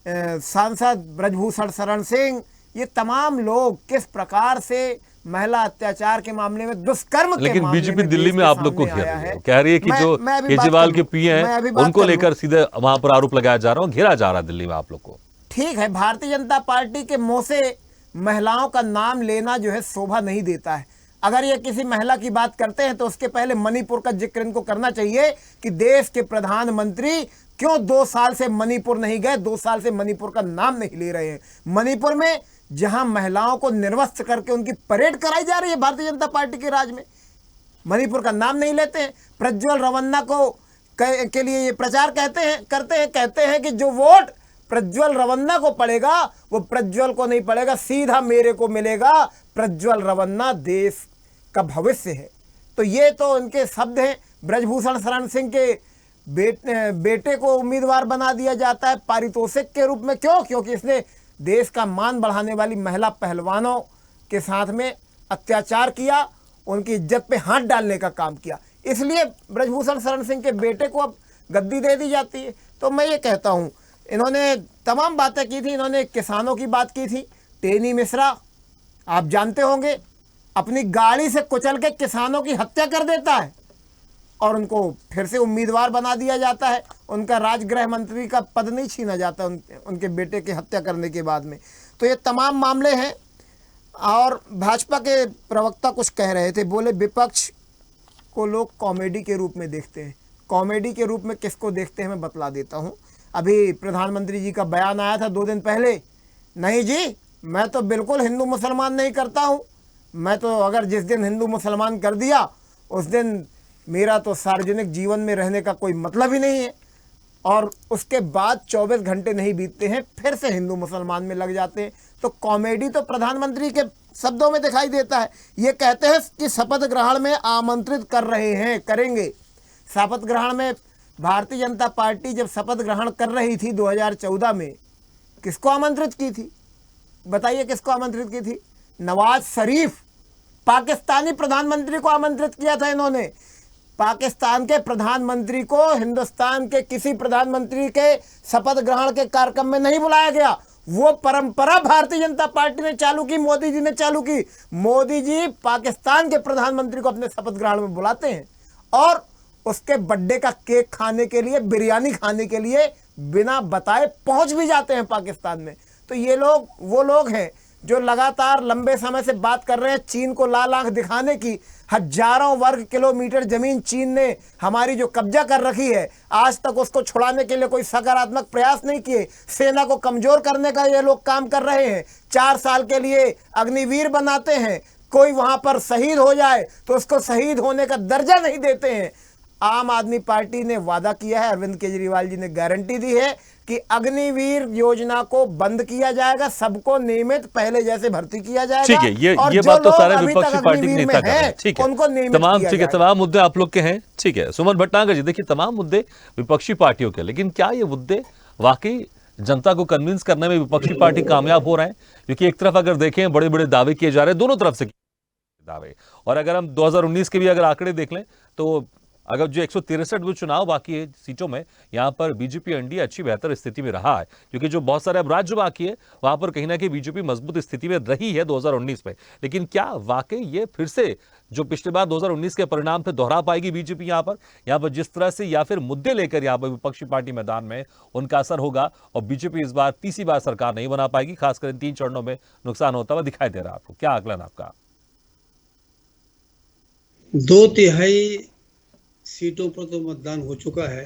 सांसद ब्रजभूषण शरण सिंह, ये तमाम लोग किस प्रकार से महिला अत्याचार के मामले में, दुष्कर्म के लेकिन मामले बीजेपी में दिल्ली में आप लोग को घेर रही है, कह रही है कि जो केजरीवाल के पीए हैं उनको लेकर सीधे वहां पर आरोप लगाया जा रहा है, घेरा जा रहा है दिल्ली में आप लोग को। ठीक है, भारतीय जनता पार्टी के मुंह से महिलाओं का नाम लेना जो है शोभा नहीं देता है। अगर ये किसी महिला की बात करते हैं तो उसके पहले मणिपुर का जिक्र इनको करना चाहिए कि देश के प्रधानमंत्री क्यों 2 साल से मणिपुर नहीं गए, 2 साल से मणिपुर का नाम नहीं ले रहे हैं। मणिपुर में जहां महिलाओं को निर्वस्त्र करके उनकी परेड कराई जा रही है भारतीय जनता पार्टी के राज में, मणिपुर का नाम नहीं लेते हैं। प्रज्वल रवन्ना को के लिए ये प्रचार कहते हैं कि जो वोट प्रज्वल रवन्ना को पड़ेगा वो प्रज्वल को नहीं पड़ेगा, सीधा मेरे को मिलेगा। प्रज्वल रवन्ना देश का भविष्य है। तो ये तो इनके शब्द हैं। ब्रजभूषण शरण सिंह के बेटे को उम्मीदवार बना दिया जाता है पारितोषिक के रूप में। क्यों? क्योंकि इसने देश का मान बढ़ाने वाली महिला पहलवानों के साथ में अत्याचार किया, उनकी इज्जत पे हाथ डालने का काम किया। इसलिए ब्रजभूषण शरण सिंह के बेटे को अब गद्दी दे दी जाती है। तो मैं ये कहता हूँ, इन्होंने तमाम बातें की थी। इन्होंने किसानों की बात की थी। टेनी मिश्रा आप जानते होंगे, अपनी गाड़ी से कुचल के किसानों की हत्या कर देता है और उनको फिर से उम्मीदवार बना दिया जाता है। उनका राजगृह मंत्री का पद नहीं छीना जाता उनके बेटे की हत्या करने के बाद में। तो ये तमाम मामले हैं। और भाजपा के प्रवक्ता कुछ कह रहे थे, बोले विपक्ष को लोग कॉमेडी के रूप में देखते हैं। कॉमेडी के रूप में किसको देखते हैं मैं बतला देता हूँ। अभी प्रधानमंत्री जी का बयान आया था 2 दिन पहले, नहीं जी मैं तो बिल्कुल हिंदू मुसलमान नहीं करता हूँ, मैं तो अगर जिस दिन हिंदू मुसलमान कर दिया उस दिन मेरा तो सार्वजनिक जीवन में रहने का कोई मतलब ही नहीं है। और उसके बाद 24 घंटे नहीं बीतते हैं फिर से हिंदू मुसलमान में लग जाते हैं। तो कॉमेडी तो प्रधानमंत्री के शब्दों में दिखाई देता है। ये कहते हैं कि शपथ ग्रहण में आमंत्रित कर रहे हैं, करेंगे। शपथ ग्रहण में भारतीय जनता पार्टी जब शपथ ग्रहण कर रही थी 2014 में, किसको आमंत्रित की थी बताइए? किसको आमंत्रित की थी? नवाज शरीफ, पाकिस्तानी प्रधानमंत्री को आमंत्रित किया था इन्होंने। पाकिस्तान के प्रधानमंत्री को हिंदुस्तान के किसी प्रधानमंत्री के शपथ ग्रहण के कार्यक्रम में नहीं बुलाया गया। वो परंपरा भारतीय जनता पार्टी ने चालू की, मोदी जी ने चालू की। मोदी जी पाकिस्तान के प्रधानमंत्री को अपने शपथ ग्रहण में बुलाते हैं और उसके बर्थडे का केक खाने के लिए, बिरयानी खाने के लिए बिना बताए पहुंच भी जाते हैं पाकिस्तान में। तो ये लोग वो लोग हैं जो लगातार लंबे समय से बात कर रहे हैं चीन को लाल आंख दिखाने की। हजारों वर्ग किलोमीटर जमीन चीन ने हमारी जो कब्जा कर रखी है, आज तक उसको छुड़ाने के लिए कोई सकारात्मक प्रयास नहीं किए। सेना को कमजोर करने का ये लोग काम कर रहे हैं। 4 साल के लिए अग्निवीर बनाते हैं, कोई वहां पर शहीद हो जाए तो उसको शहीद होने का दर्जा नहीं देते हैं। आम आदमी पार्टी ने वादा किया है, अरविंद केजरीवाल जी ने गारंटी दी है कि अग्निवीर योजना को बंद किया जाएगा, सबको नियमित पहले जैसे भर्ती किया जाएगा। ठीक है, ये बात तो सारे विपक्षी पार्टी के नेता कर रहे हैं। ठीक है, उनको नियमित तमाम किया ठीक है, जाएगा। तमाम मुद्दे आप लोग के हैं। ठीक है, सुमन भटनागर जी, देखिए तमाम मुद्दे विपक्षी पार्टियों के, लेकिन क्या ये मुद्दे वाकई जनता को कन्विंस करने में विपक्षी पार्टी कामयाब हो रहे हैं? क्योंकि एक तरफ अगर देखें बड़े बड़े दावे किए जा रहे हैं, दोनों तरफ से दावे, और अगर हम 2019 के भी अगर आंकड़े देख लें तो अगर जो 163 वो चुनाव बाकी है सीटों में, यहाँ पर बीजेपी एनडीए अच्छी बेहतर स्थिति में रहा है। क्योंकि जो बहुत सारे अब राज्य बाकी है वहां पर कहीं ना कहीं बीजेपी मजबूत स्थिति में रही है 2019 में। लेकिन क्या वाकई ये फिर से जो पिछले बार 2019 के परिणाम थे दोहरा पाएगी बीजेपी? यहाँ पर जिस तरह से या फिर मुद्दे लेकर यहाँ पर विपक्षी पार्टी मैदान में उनका असर होगा और बीजेपी इस बार तीसरी बार सरकार नहीं बना पाएगी, खासकर इन 3 चरणों में नुकसान होता हुआ दिखाई दे रहा है आपको? क्या आकलन आपका? 2/3 सीटों पर तो मतदान हो चुका है।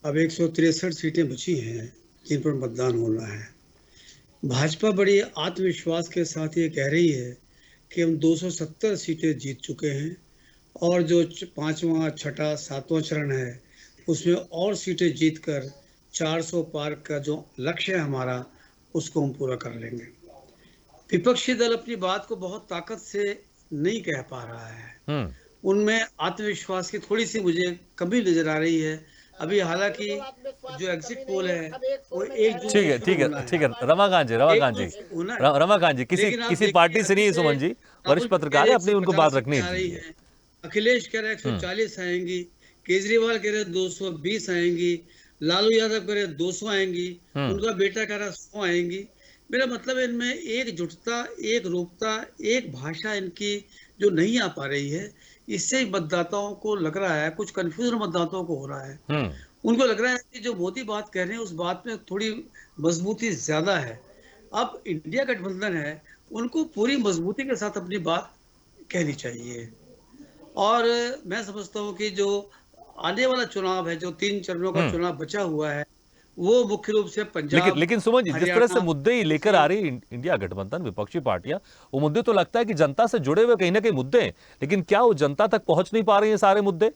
अब 163 सीटें बची हैं जिन पर मतदान होना है। भाजपा बड़ी आत्मविश्वास के साथ ये कह रही है कि हम 270 सीटें जीत चुके हैं और जो 5वां, 6ठा, 7वां चरण है उसमें और सीटें जीतकर 400 पार का जो लक्ष्य है हमारा, उसको हम पूरा कर लेंगे। विपक्षी दल अपनी बात को बहुत ताकत से नहीं कह पा रहा है। उनमें आत्मविश्वास की थोड़ी सी मुझे कमी नजर आ रही है। अभी हालांकि जो एग्जिट पोल है वो एक ठीक है रमाकांत जी किसी पार्टी से नहीं, सुमन जी वरिष्ठ पत्रकार है, अपनी उनको बात रखनी है। अखिलेश कह रहे 140 आएंगी, केजरीवाल कह रहे 220 आएंगी, लालू यादव कह रहे 200 आएंगी, उनका बेटा कह रहा 100 आएंगी। मेरा मतलब इनमें एकजुटता, एक रूपता, एक भाषा इनकी जो नहीं आ पा रही है, इससे मतदाताओं को लग रहा है, कुछ कंफ्यूजन मतदाताओं को हो रहा है। उनको लग रहा है कि जो मोदी बात कह रहे हैं उस बात में थोड़ी मजबूती ज्यादा है। अब इंडिया गठबंधन है, उनको पूरी मजबूती के साथ अपनी बात कहनी चाहिए। और मैं समझता हूँ कि जो आने वाला चुनाव है, जो 3 चरणों का चुनाव बचा हुआ है, वो मुख्य रूप से पंजाब, लेकिन सुमन जी, जिस तरह से मुद्दे ही लेकर आ रही इंडिया गठबंधन, विपक्षी पार्टियां, वो मुद्दे तो लगता है कि जनता से जुड़े हुए कहीं ना कहीं मुद्दे हैं, लेकिन क्या वो जनता तक पहुंच नहीं पा रही है सारे मुद्दे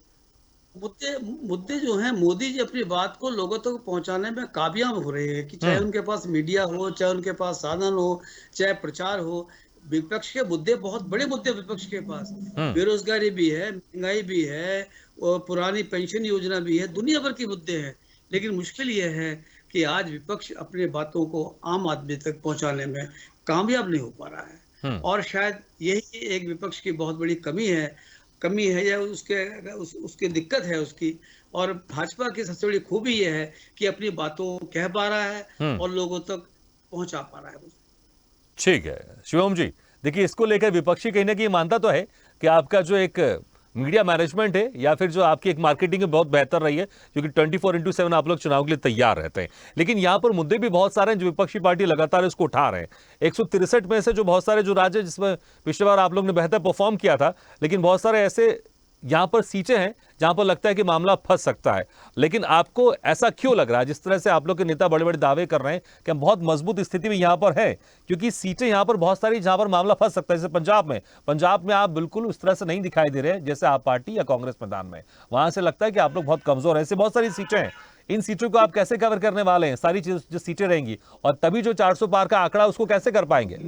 जो हैं? मोदी जी अपनी बात को लोगों तक पहुंचाने में कामयाब हो रहे हैं कि चाहे उनके पास मीडिया हो, चाहे उनके पास साधन हो, चाहे प्रचार हो। विपक्ष के मुद्दे, बहुत बड़े मुद्दे विपक्ष के पास, बेरोजगारी भी है, महंगाई भी है, और पुरानी पेंशन योजना भी है, दुनिया भर के मुद्दे हैं। लेकिन मुश्किल यह है कि आज विपक्ष अपने बातों को आम आदमी तक पहुंचाने में कामयाब नहीं हो पा रहा है। और शायद यही एक विपक्ष की बहुत बड़ी कमी है। कमी है या उसकी दिक्कत है उसकी। और भाजपा की सबसे बड़ी खूबी ये है कि अपनी बातों कह पा रहा है और लोगों तक पहुंचा पा रहा है। ठीक है शिवम जी, देखिए इसको लेकर विपक्षी कहीं ना कहीं मानता तो है कि आपका जो एक मीडिया मैनेजमेंट है या फिर जो आपकी एक मार्केटिंग है बहुत बेहतर रही है, क्योंकि 24/7 आप लोग चुनाव के लिए तैयार रहते हैं। लेकिन यहां पर मुद्दे भी बहुत सारे हैं जो विपक्षी पार्टी लगातार इसको उठा रहे हैं। 163 में से जो बहुत सारे जो राज्य जिसमें पिछले बार आप लोग ने बेहतर परफॉर्म किया था, लेकिन बहुत सारे ऐसे यहां पर सीटें हैं जहां पर लगता है कि मामला फंस सकता है। लेकिन आपको ऐसा क्यों लग रहा है, जिस तरह से आप लोग के नेता बड़े बड़े दावे कर रहे हैं कि हम बहुत मजबूत स्थिति में यहां पर है, क्योंकि सीटें यहां पर बहुत सारी जहां पर मामला फंस सकता है। जैसे पंजाब में आप बिल्कुल उस तरह से नहीं दिखाई दे रहे जैसे आप पार्टी या कांग्रेस मैदान में, वहां से लगता है कि आप लोग बहुत कमजोर है। ऐसे बहुत सारी सीटें हैं, इन सीटों को आप कैसे कवर करने वाले हैं? सारी चीज जो सीटें रहेंगी और तभी जो 400 पार का आंकड़ा उसको कैसे कर पाएंगे?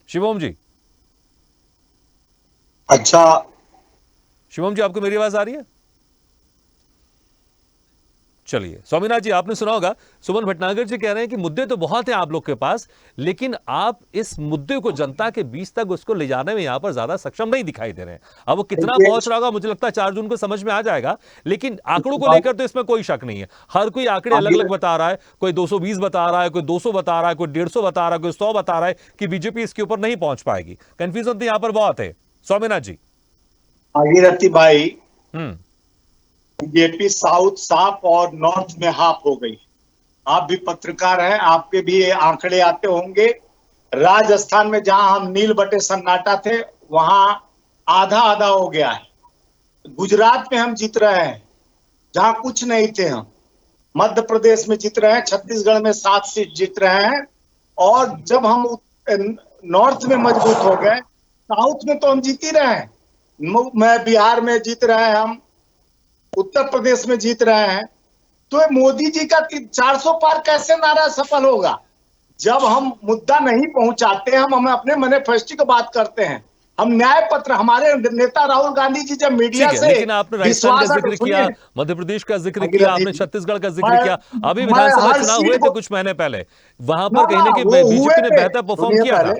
शिवम जी। अच्छा शिवम जी, आपको मेरी आवाज आ रही है? चलिए स्वामीनाथ जी, आपने सुना होगा सुमन भटनागर जी कह रहे हैं कि मुद्दे तो बहुत हैं आप लोग के पास, लेकिन आप इस मुद्दे को जनता के बीच तक उसको ले जाने में यहां पर ज्यादा सक्षम नहीं दिखाई दे रहे हैं। अब वो कितना पहुंच रहा होगा मुझे लगता है 4 जून को समझ में आ जाएगा, लेकिन आंकड़ों को लेकर तो इसमें कोई शक नहीं है। हर कोई आंकड़े अलग अलग बता रहा है, कोई 220 बता रहा है, कोई 200 बता रहा है, कोई 150 बता रहा है, कोई 100 बता रहा है कि बीजेपी इसके ऊपर नहीं पहुंच पाएगी। कंफ्यूजन तो यहां पर बहुत है। स्वामीनाथ जी। भागीरथी भाई, बीजेपी साउथ साफ और नॉर्थ में हाफ हो गई। आप भी पत्रकार हैं, आपके भी ये आंकड़े आते होंगे। राजस्थान में जहां हम नील बटे सन्नाटा थे वहां आधा आधा हो गया है। गुजरात में हम जीत रहे हैं जहां कुछ नहीं थे हम। मध्य प्रदेश में जीत रहे हैं, छत्तीसगढ़ में 7 सीट जीत रहे हैं। और जब हम नॉर्थ में मजबूत हो गए, साउथ में तो हम जीत ही रहे हैं। मैं बिहार में जीत रहे हैं, हम उत्तर प्रदेश में जीत रहे हैं। तो मोदी जी का 400 पार कैसे नारा सफल होगा? जब हम मुद्दा नहीं पहुंचाते, हम अपने मैनिफेस्टो की बात करते हैं। हम न्याय पत्र, हमारे नेता राहुल गांधी जी जब मीडिया से, लेकिन आपने राजस्थान का जिक्र किया, मध्य प्रदेश का जिक्र किया, आपने छत्तीसगढ़ का जिक्र किया। अभी विधानसभा चुनाव हुए थे कुछ महीने पहले, वहां पर कहीं ना कहीं बीजेपी ने बेहतर परफॉर्म किया था।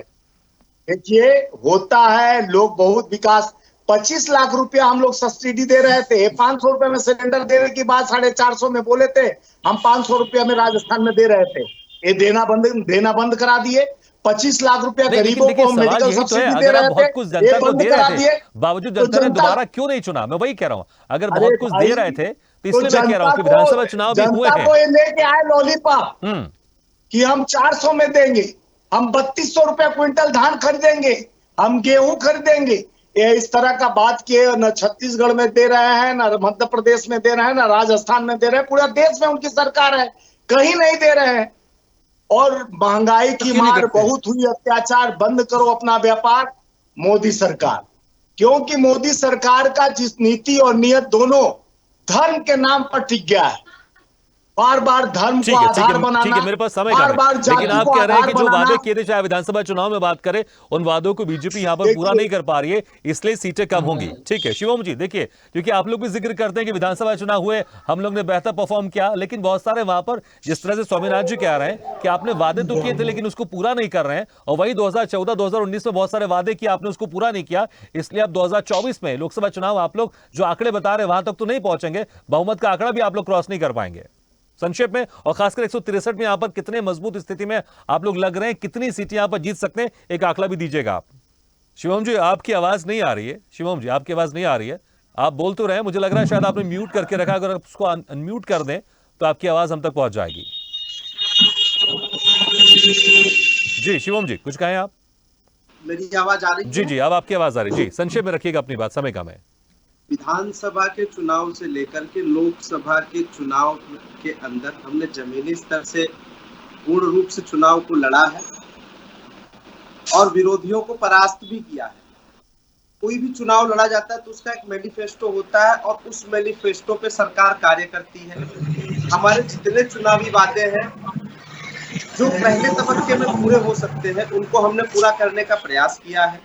देखिए होता है, लोग बहुत विकास, 25 लाख रुपया हम लोग सब्सिडी दे रहे थे। 500 रुपए में सिलेंडर देने की बात 450 में बोले थे, हम 500 रुपया में राजस्थान में दे रहे थे। ये देना बंद करा दिए। 25 लाख रुपया गरीबों को हम मेडिकल सब्सिडी दे रहे थे, कुछ जनता को दे रहे थे, बावजूद जनता ने दोबारा क्यों नहीं चुना? मैं वही कह रहा हूँ, अगर बहुत कुछ दे रहे थे तो इसलिए मैं कह रहा हूँ कि विधानसभा चुनाव भी हुए हैं। ये लेके आए लॉलीपॉप कि हम 400 में देंगे, हम 3200 रुपया क्विंटल धान खरीदेंगे, हम गेहूं खरीदेंगे। ये इस तरह का बात किए, न छत्तीसगढ़ में दे रहे हैं, न मध्य प्रदेश में दे रहे हैं, न राजस्थान में दे रहे हैं। पूरा देश में उनकी सरकार है, कहीं नहीं दे रहे हैं। और महंगाई की मार बहुत हुई, अत्याचार बंद करो अपना व्यापार, मोदी सरकार। क्योंकि मोदी सरकार का जिस नीति और नियत दोनों धर्म के नाम पर टिक गया है। बार बार धर्म को आधार बनाना, ठीक है, मेरे पास समय कम है, लेकिन आप कह रहे हैं कि जो वादे किए थे, चाहे विधानसभा चुनाव में बात करें, उन वादों को बीजेपी यहां पर पूरा नहीं कर पा रही है, इसलिए सीटें कम होंगी। ठीक है शिवम जी, देखिए क्योंकि आप लोग भी जिक्र करते हैं कि विधानसभा चुनाव हुए, हम लोग ने बेहतर परफॉर्म किया, लेकिन बहुत सारे वहां पर जिस तरह से स्वामीनाथ जी कह रहे हैं कि आपने वादे तो किए थे लेकिन उसको पूरा नहीं कर रहे हैं, और वही 2014-2019 में बहुत सारे वादे किए, आपने उसको पूरा नहीं किया। इसलिए अब 2024 में लोकसभा चुनाव आप लोग जो आंकड़े बता रहे हैं वहां तक तो नहीं पहुंचेंगे, बहुमत का आंकड़ा भी आप लोग क्रॉस नहीं कर पाएंगे। संक्षेप में, और खासकर 163 में यहां पर कितने मजबूत स्थिति में आप लोग लग रहे हैं, कितनी सीटें यहां पर जीत सकते हैं, एक आंकड़ा भी दीजिएगा आप। शिवम जी, आपकी आवाज नहीं आ रही है। शिवम जी, आपकी आवाज नहीं आ रही है। आप बोल तो रहे हैं, मुझे लग रहा है शायद आपने म्यूट करके रखा, अगर उसको अनम्यूट कर दें तो आपकी आवाज हम तक पहुंच जाएगी। जी शिवम जी, कुछ कहें आप? मेरी आवाज आ रही है? जी जी, अब आपकी आवाज आ रही है। जी संक्षेप में रखिएगा अपनी बात, समय कम है। विधानसभा के चुनाव से लेकर के लोकसभा के चुनाव के अंदर हमने जमीनी स्तर से पूर्ण रूप से चुनाव को लड़ा है और विरोधियों को परास्त भी किया है। कोई भी चुनाव लड़ा जाता है तो उसका एक मैनिफेस्टो होता है और उस मैनिफेस्टो पे सरकार कार्य करती है। हमारे जितने चुनावी वादे हैं जो पहले तबक्के में पूरे हो सकते हैं, उनको हमने पूरा करने का प्रयास किया है,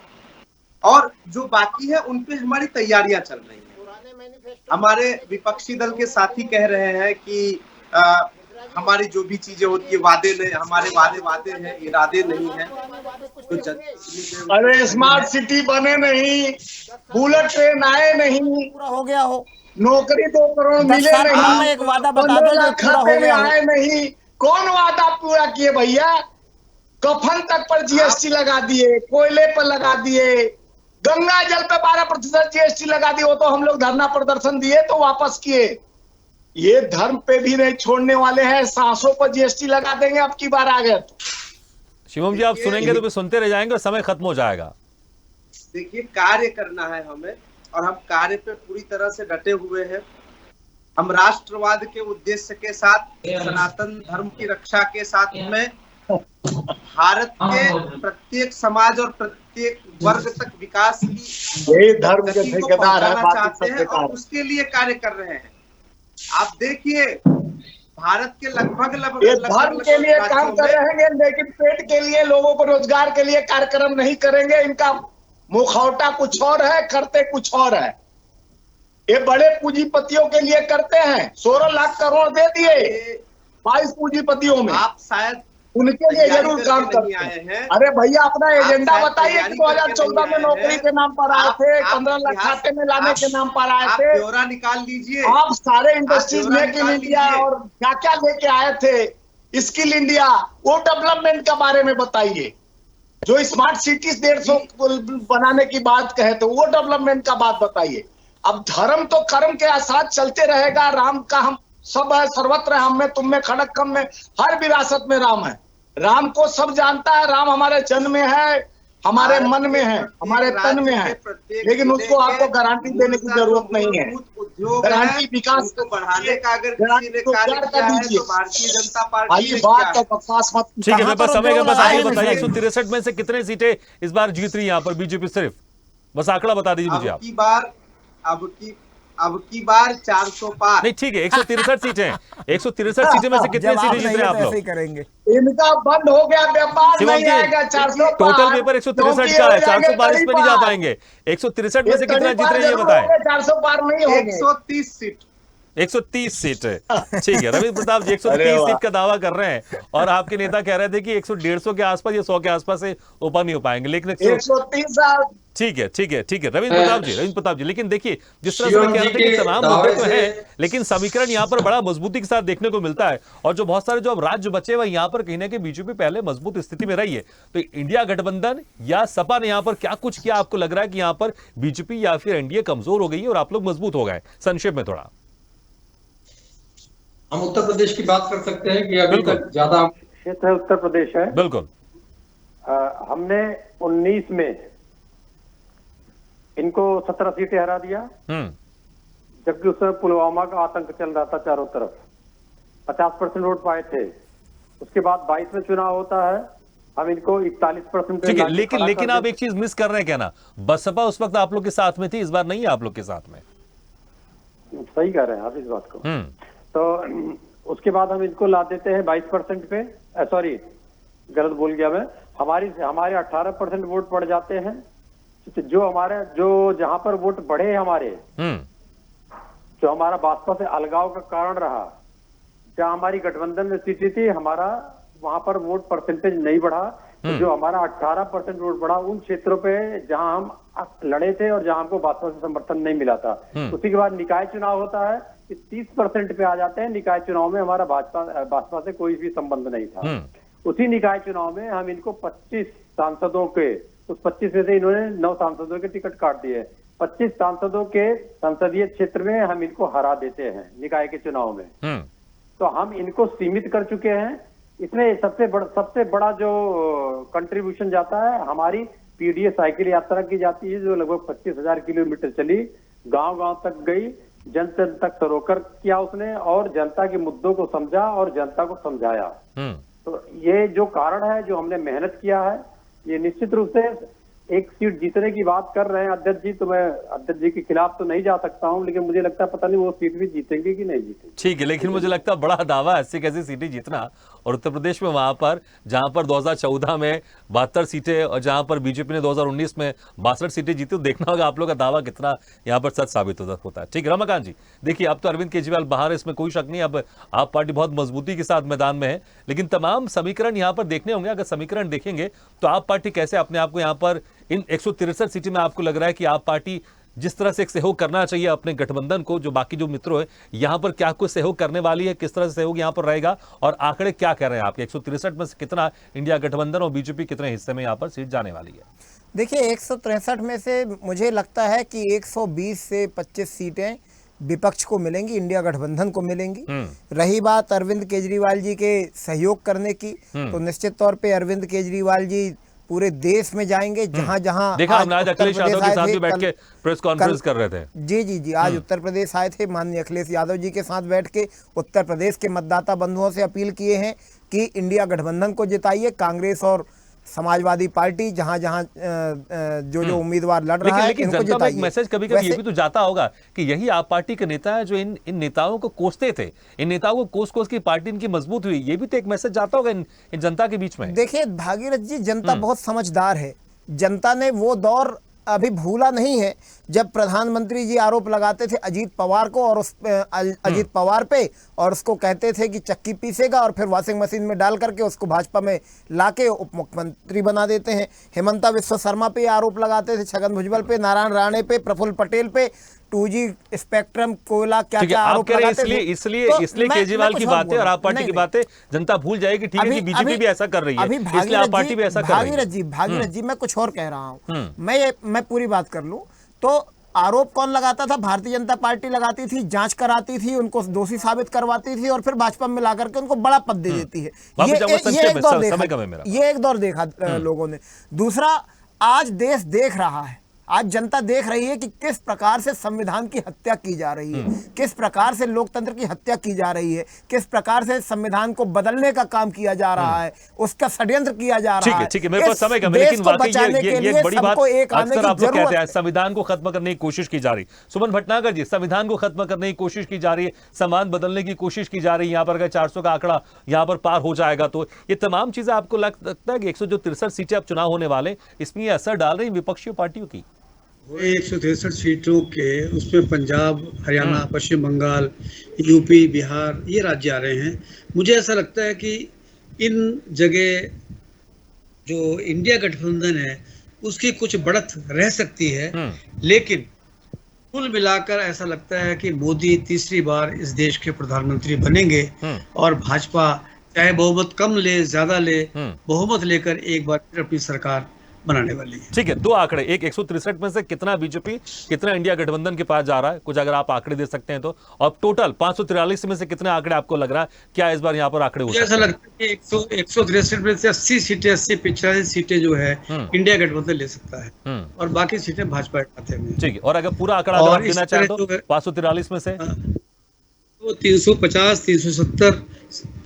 और जो बाकी है उन पे हमारी तैयारियां चल रही हैं। हमारे विपक्षी दल के साथी कह रहे हैं कि हमारी जो भी चीजें होती है वादे नहीं, हमारे वादे हैं, इरादे नहीं है। तो अरे स्मार्ट सिटी बने नहीं, बुलेट ट्रेन आए नहीं, पूरा हो गया हो, नौकरी 2 करोड़ 10 मिले साल बाद नहीं, में एक वादा बता 15 दो जो लाख पूरा हो खाते में गया हो। आए नहीं। कौन वादा पूरा किए भैया? कफन तक पर जीएसटी लगा दिए, कोयले पर लगा दिए, गंगा जल पे 12% जीएसटी लगा दिए। वो तो हम लोग धरना प्रदर्शन दिए तो वापस किए। ये धर्म पे भी नहीं छोड़ने वाले हैं, सांसों पर जीएसटी लगा देंगे अब की बार आ गए तो। शिवम जी, आप सुनेंगे तो भी सुनते रह जाएंगे और समय खत्म हो जाएगा। देखिए, कार्य करना है हमें और हम कार्य पे पूरी तरह से डटे हुए हैं। हम राष्ट्रवाद के उद्देश्य के साथ, सनातन धर्म की रक्षा के साथ में भारत के प्रत्येक समाज और प्रत्येक वर्ग तक विकास की यही धर्म के गति को ठेकेदार है, पहुंचाना बाकी चाहते सब हैं बेकार और है। उसके लिए कार्य कर रहे हैं। आप देखिए, भारत के लगभग ये धर्म के लिए काम कर रहे हैं, लेकिन पेट के लिए, लोगों को रोजगार के लिए कार्यक्रम नहीं करेंगे। इनका मुखौटा कुछ और है, करते कुछ और है। ये बड़े पूंजीपतियों के लिए करते हैं। 16 लाख करोड़ दे दिए 22 पूंजीपतियों में, आप शायद उनके लिए जरूर काम करते हैं। अरे भैया, अपना एजेंडा बताइए कि 2014 में नौकरी के नाम पर आए थे, 15 लाख खाते में लाने के नाम पर आए थे। ब्यौरा निकाल लीजिए। आप सारे इंडस्ट्रीज मेक इन इंडिया और क्या क्या लेके आए थे, स्किल इंडिया, वो डेवलपमेंट के बारे में बताइए। जो स्मार्ट सिटीज 150 बनाने की बात कहे तो वो डेवलपमेंट का बात बताइए। अब धर्म तो कर्म के साथ चलते रहेगा। राम का हम सब है, सर्वत्र हम में, तुम में, खड़क कम में, हर विरासत में राम है। राम को सब जानता है। राम हमारे जन्म में है, हमारे मन में है, हमारे तन में है, लेकिन उसको आपको गारंटी देने की जरूरत नहीं है। गारंटी विकास को बढ़ाने का अगर किसी ने कार्य किया है तो भारतीय जनता पार्टी ने बात किया तो बकवास मत। ठीक है, मेरे पास समय का, बस आइए बताइए, है। 163 में से कितने सीटें इस बार जीत रही है यहाँ पर बीजेपी? सिर्फ बस आंकड़ा बता दीजिए मुझे आप। अब की बार 400 पार। नहीं, ठीक है, 163 सीटें, 163 सीटें में से कितने जवाब सीटें जीत नहीं रहे हैं है आप तो लोग? ऐसे ही करेंगे। इनका बंद हो गया व्यापार, शिवम नहीं जी, आएगा 400 टोटल पेपर 163 का है, 400 पार इस पे नहीं जा पाएंगे। 163 में से कितना जीत रहे हैं ये बताएं। 400 पार नहीं होंगे। 130 सीट। 130 सीट है, ठीक है। रविंद्र प्रताप जी 130 सीट का दावा कर रहे हैं और आपके नेता कह रहे थे कि 100-150 के आसपास या 100 के आसपास से ऊपर नहीं हो पाएंगे, लेकिन 130। ठीक है, ठीक है, ठीक है। रविंद्र प्रताप जी, लेकिन देखिए, जिस तरह से मैं कह रहा था कि तमाम मुद्दे तो हैं, लेकिन समीकरण यहाँ पर बड़ा मजबूती के साथ देखने को मिलता है। और जो बहुत सारे जो अब राज्य बचे हुए यहाँ पर कहीं ना कहीं बीजेपी पहले मजबूत स्थिति में रही है। तो इंडिया गठबंधन या सपा ने यहाँ पर क्या कुछ किया? आपको लग रहा है कि यहाँ पर बीजेपी या फिर एनडीए कमजोर हो गई है और आप लोग मजबूत हो गए? संक्षेप में थोड़ा। हम उत्तर प्रदेश की बात कर सकते हैं कि अभी तक ज्यादा क्षेत्र है, उत्तर प्रदेश है। बिल्कुल। हमने 19 में इनको 17 सीटें हरा दिया, जबकि उस समय पुलवामा का आतंक चल रहा था चारों तरफ। 50% वोट पाए थे। उसके बाद 22 में चुनाव होता है, हम इनको 41%। ठीक है, लेकिन आप एक चीज मिस कर रहे हैं, कहना बसपा उस वक्त आप लोग के साथ में थी, इस बार नहीं है आप लोग के साथ में। सही कह रहे हैं आप इस बात को। तो उसके बाद हम इनको ला देते हैं 22% पे। सॉरी, गलत बोल गया मैं। हमारे 18% वोट पड़ जाते हैं। जो जहां पर वोट बढ़े हमारे, जो हमारा भाजपा से अलगाव का कारण रहा, जहां हमारी गठबंधन में सीटें थी, हमारा वहां पर वोट परसेंटेज नहीं बढ़ा। तो जो हमारा 18% वोट बढ़ा उन क्षेत्रों पे जहां हम लड़े थे और जहां हमको भाजपा से समर्थन नहीं मिला था। उसी के बाद निकाय चुनाव होता है, 30% पे आ जाते हैं। निकाय चुनाव में हमारा भाजपा से कोई भी संबंध नहीं था। उसी निकाय चुनाव में हम इनको 25 सांसदों के, उस 25 में से इन्होंने 9 सांसदों के टिकट काट दिए। 25 सांसदों के संसदीय क्षेत्र में हम इनको हरा देते हैं निकाय के चुनाव में। तो हम इनको सीमित कर चुके हैं। इसमें सबसे बड़ा जो कंट्रीब्यूशन जाता है, हमारी पीडीए साइकिल यात्रा की जाती है, जो लगभग 25,000 किलोमीटर चली, गांव-गांव तक गई, जन जन तक सरोकर किया उसने और जनता के मुद्दों को समझा और जनता को समझाया। तो ये जो कारण है, जो हमने मेहनत किया है, ये निश्चित रूप से एक सीट जीतने की बात कर रहे हैं अध्यक्ष जी। तो मैं अध्यक्ष जी के खिलाफ तो नहीं जा सकता हूं, लेकिन मुझे लगता है पता नहीं वो सीट भी जीतेंगे कि नहीं जीतेंगे। ठीक है, लेकिन मुझे लगता है बड़ा दावा है 80 सीटें जीतना और उत्तर प्रदेश में वहां पर जहां पर 2014 में 72 सीटें और जहां पर बीजेपी ने 2019 में 62 सीटें जीती, तो देखना होगा आप लोग का दावा कितना यहां पर सच साबित होता है। ठीक है रमाकांत जी, देखिए अब तो अरविंद केजरीवाल बाहर है, इसमें कोई शक नहीं। अब आप पार्टी बहुत मजबूती के साथ मैदान में है, लेकिन तमाम समीकरण यहां पर देखने होंगे। अगर समीकरण देखेंगे तो आप पार्टी कैसे अपने आप को यहां पर इन 163 सीटें में आपको लग रहा है कि आप पार्टी जिस तरह से एक सहयोग करना चाहिए अपने गठबंधन को, जो बाकी जो मित्रों है यहां पर क्या कुछ सहयोग करने वाली है, किस तरह से सहयोग यहां पर रहेगा, और आंकड़े क्या कह रहे हैं आपके 163 में से कितना इंडिया गठबंधन और बीजेपी कितने हिस्से में यहां पर सीट जाने वाली है? देखिए 163 में से मुझे लगता है कि 120 से 25 सीटें विपक्ष को मिलेंगी, इंडिया गठबंधन को मिलेंगी। रही बात अरविंद केजरीवाल जी के सहयोग करने की, तो निश्चित तौर पे अरविंद केजरीवाल जी पूरे देश में जाएंगे, जहां जहां देखा हमने आज अखिलेश यादव के साथ भी बैठ के प्रेस कॉन्फ्रेंस कर रहे थे। जी आज उत्तर प्रदेश आए थे, माननीय अखिलेश यादव जी के साथ बैठ के उत्तर प्रदेश के मतदाता बंधुओं से अपील किए हैं कि इंडिया गठबंधन को जिताइए, कांग्रेस और समाजवादी पार्टी जहां जो उम्मीदवार लड़ रहा है लेकिन जनता में एक मैसेज कभी-कभी ये भी तो जाता होगा कि यही आप पार्टी के नेता है जो इन नेताओं को कोसते थे, इन नेताओं को कोस की पार्टी इनकी मजबूत हुई, ये भी तो एक मैसेज जाता होगा इन जनता के बीच में। देखिए भागीरथ जी, जनता बहुत समझदार है। जनता ने वो दौर अभी भूला नहीं है जब प्रधानमंत्री जी आरोप लगाते थे अजीत पवार को और अजीत पवार पे, और उसको कहते थे कि चक्की पीसेगा और फिर वॉशिंग मशीन में डाल करके उसको भाजपा में लाके उप मुख्यमंत्री बना देते हैं। हेमंता विश्व शर्मा पे आरोप लगाते थे, छगन भुजबल पे, नारायण राणे पे, प्रफुल्ल पटेल पे, 2G स्पेक्ट्रम कोयला क्या आरोप लगाते थे। इसलिए केजरीवाल की बातें और आप पार्टी की बातें जनता भूल जाएगी। ठीक है, बीजेपी भी ऐसा कर रही है, इसलिए आप पार्टी भी ऐसा कर रही है। भागीरथ जी मैं कुछ और कह रहा हूँ, मैं पूरी बात कर लूं तो आरोप कौन लगाता था? भारतीय जनता पार्टी लगाती थी, जांच कराती थी, उनको दोषी साबित करवाती थी और फिर भाजपा में ला करके उनको बड़ा पद दे देती है। ये एक दौर देखा लोगों ने। दूसरा, आज देश देख रहा है, आज जनता देख रही है कि किस प्रकार से संविधान की हत्या की जा रही है, किस प्रकार से लोकतंत्र की हत्या की जा रही है, किस प्रकार से संविधान को बदलने का काम किया जा रहा है, उसका षड्यंत्र किया जा रहा है। ठीक है, मेरे पास समय कम है, लेकिन वाकई ये बड़ी बात अक्सर आप लोग कहते हैं, संविधान को खत्म करने की कोशिश की जा रही। सुमन भटनागर जी, संविधान को खत्म करने की कोशिश की जा रही है, संविधान बदलने की कोशिश की जा रही है, यहाँ पर अगर 400 का आंकड़ा यहाँ पर पार हो जाएगा तो ये तमाम चीजें आपको लगता है कि 163 सीटें अब चुनाव होने वाले, इसमें ये असर डाल रही विपक्षी पार्टियों की? 163 सीटों के उसमें पंजाब, हरियाणा, पश्चिम बंगाल, यूपी, बिहार ये राज्य आ रहे हैं। मुझे ऐसा लगता है कि इन जगह जो इंडिया गठबंधन है उसकी कुछ बढ़त रह सकती है, लेकिन कुल मिलाकर ऐसा लगता है कि मोदी तीसरी बार इस देश के प्रधानमंत्री बनेंगे और भाजपा चाहे बहुमत कम ले ज्यादा ले, बहुमत लेकर एक बार फिर अपनी सरकार बनाने वाली है। ठीक है, दो आंकड़े, एक 163 में से कितना बीजेपी, कितना इंडिया गठबंधन के पास जा रहा है, कुछ अगर आप आंकड़े दे सकते हैं तो, और टोटल 543 में से कितने आंकड़े आपको लग रहा है क्या इस बार यहाँ पर आंकड़े हो सकते हैं? ऐसा लगता है कि 163 में से 80 सीटें, 80-85 सीटें जो है इंडिया गठबंधन ले सकता है और बाकी सीटें भाजपा के खाते में। ठीक है, और अगर पूरा आंकड़ा आप देना चाहें तो 543 में से तो 350, 370,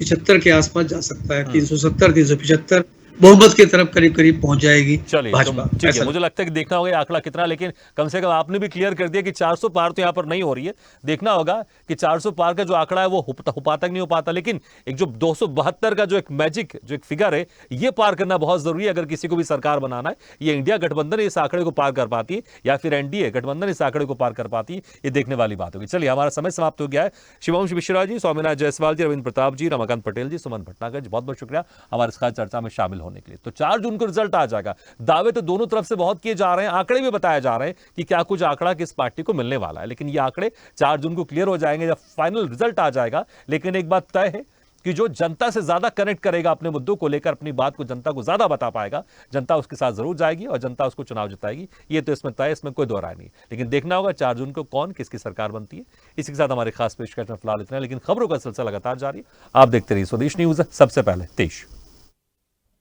75 के आसपास जा सकता है। 370, 375 बहुमत की तरफ करीब करीब पहुंच जाएगी भाजपा। ठीक है, मुझे लगता है कि देखना होगा आंकड़ा कितना, लेकिन कम से कम आपने भी क्लियर कर दिया कि 400 पार तो यहाँ पर नहीं हो रही है। देखना होगा कि 400 पार का जो आंकड़ा है वो हो पाता नहीं हो पाता, लेकिन एक जो 272 का जो एक मैजिक जो एक फिगर है ये पार करना बहुत जरूरी है अगर किसी को भी सरकार बनाना है। ये इंडिया गठबंधन इस आंकड़े को पार कर पाती है या फिर एनडीए गठबंधन इस आंकड़े को पार कर पाती है, ये देखने वाली बात होगी। चलिए, हमारा समय समाप्त हो गया है। शिवांश मिश्रा जी, स्वामीनाथ जायसवाल जी, रविंद्र प्रताप जी, रमाकांत पटेल जी, सुमन भटनागर जी, बहुत बहुत शुक्रिया हमारे इस खास चर्चा में शामिल होने के लिए। तो 4 जून को रिजल्ट आ जाएगा। दावे तो दोनों तरफ से बहुत किए जा रहे हैं, आंकड़े भी बताए जा रहे हैं कि क्या कुछ आंकड़ा किस पार्टी को मिलने वाला है, लेकिन ये आंकड़े 4 जून को क्लियर हो जाएंगे जब फाइनल रिजल्ट आ जाएगा। लेकिन एक बात तय है कि जो जनता से ज्यादा कनेक्ट करेगा अपने मुद्दों को लेकर, अपनी बात को जनता को ज्यादा बता पाएगा, जनता उसके साथ जरूर जाएगी और जनता उसको चुनाव जिताएगी। ये तो इसमें तय, इसमें कोई दो राय नहीं। लेकिन देखना होगा 4 जून को कौन किसकी सरकार बनती है। इसी के साथ हमारे खास पेशकश में फिलहाल इतना, लेकिन खबरों का सिलसिला लगातार जारी है। आप देखते रहिए स्वदेश न्यूज, सबसे पहले देश।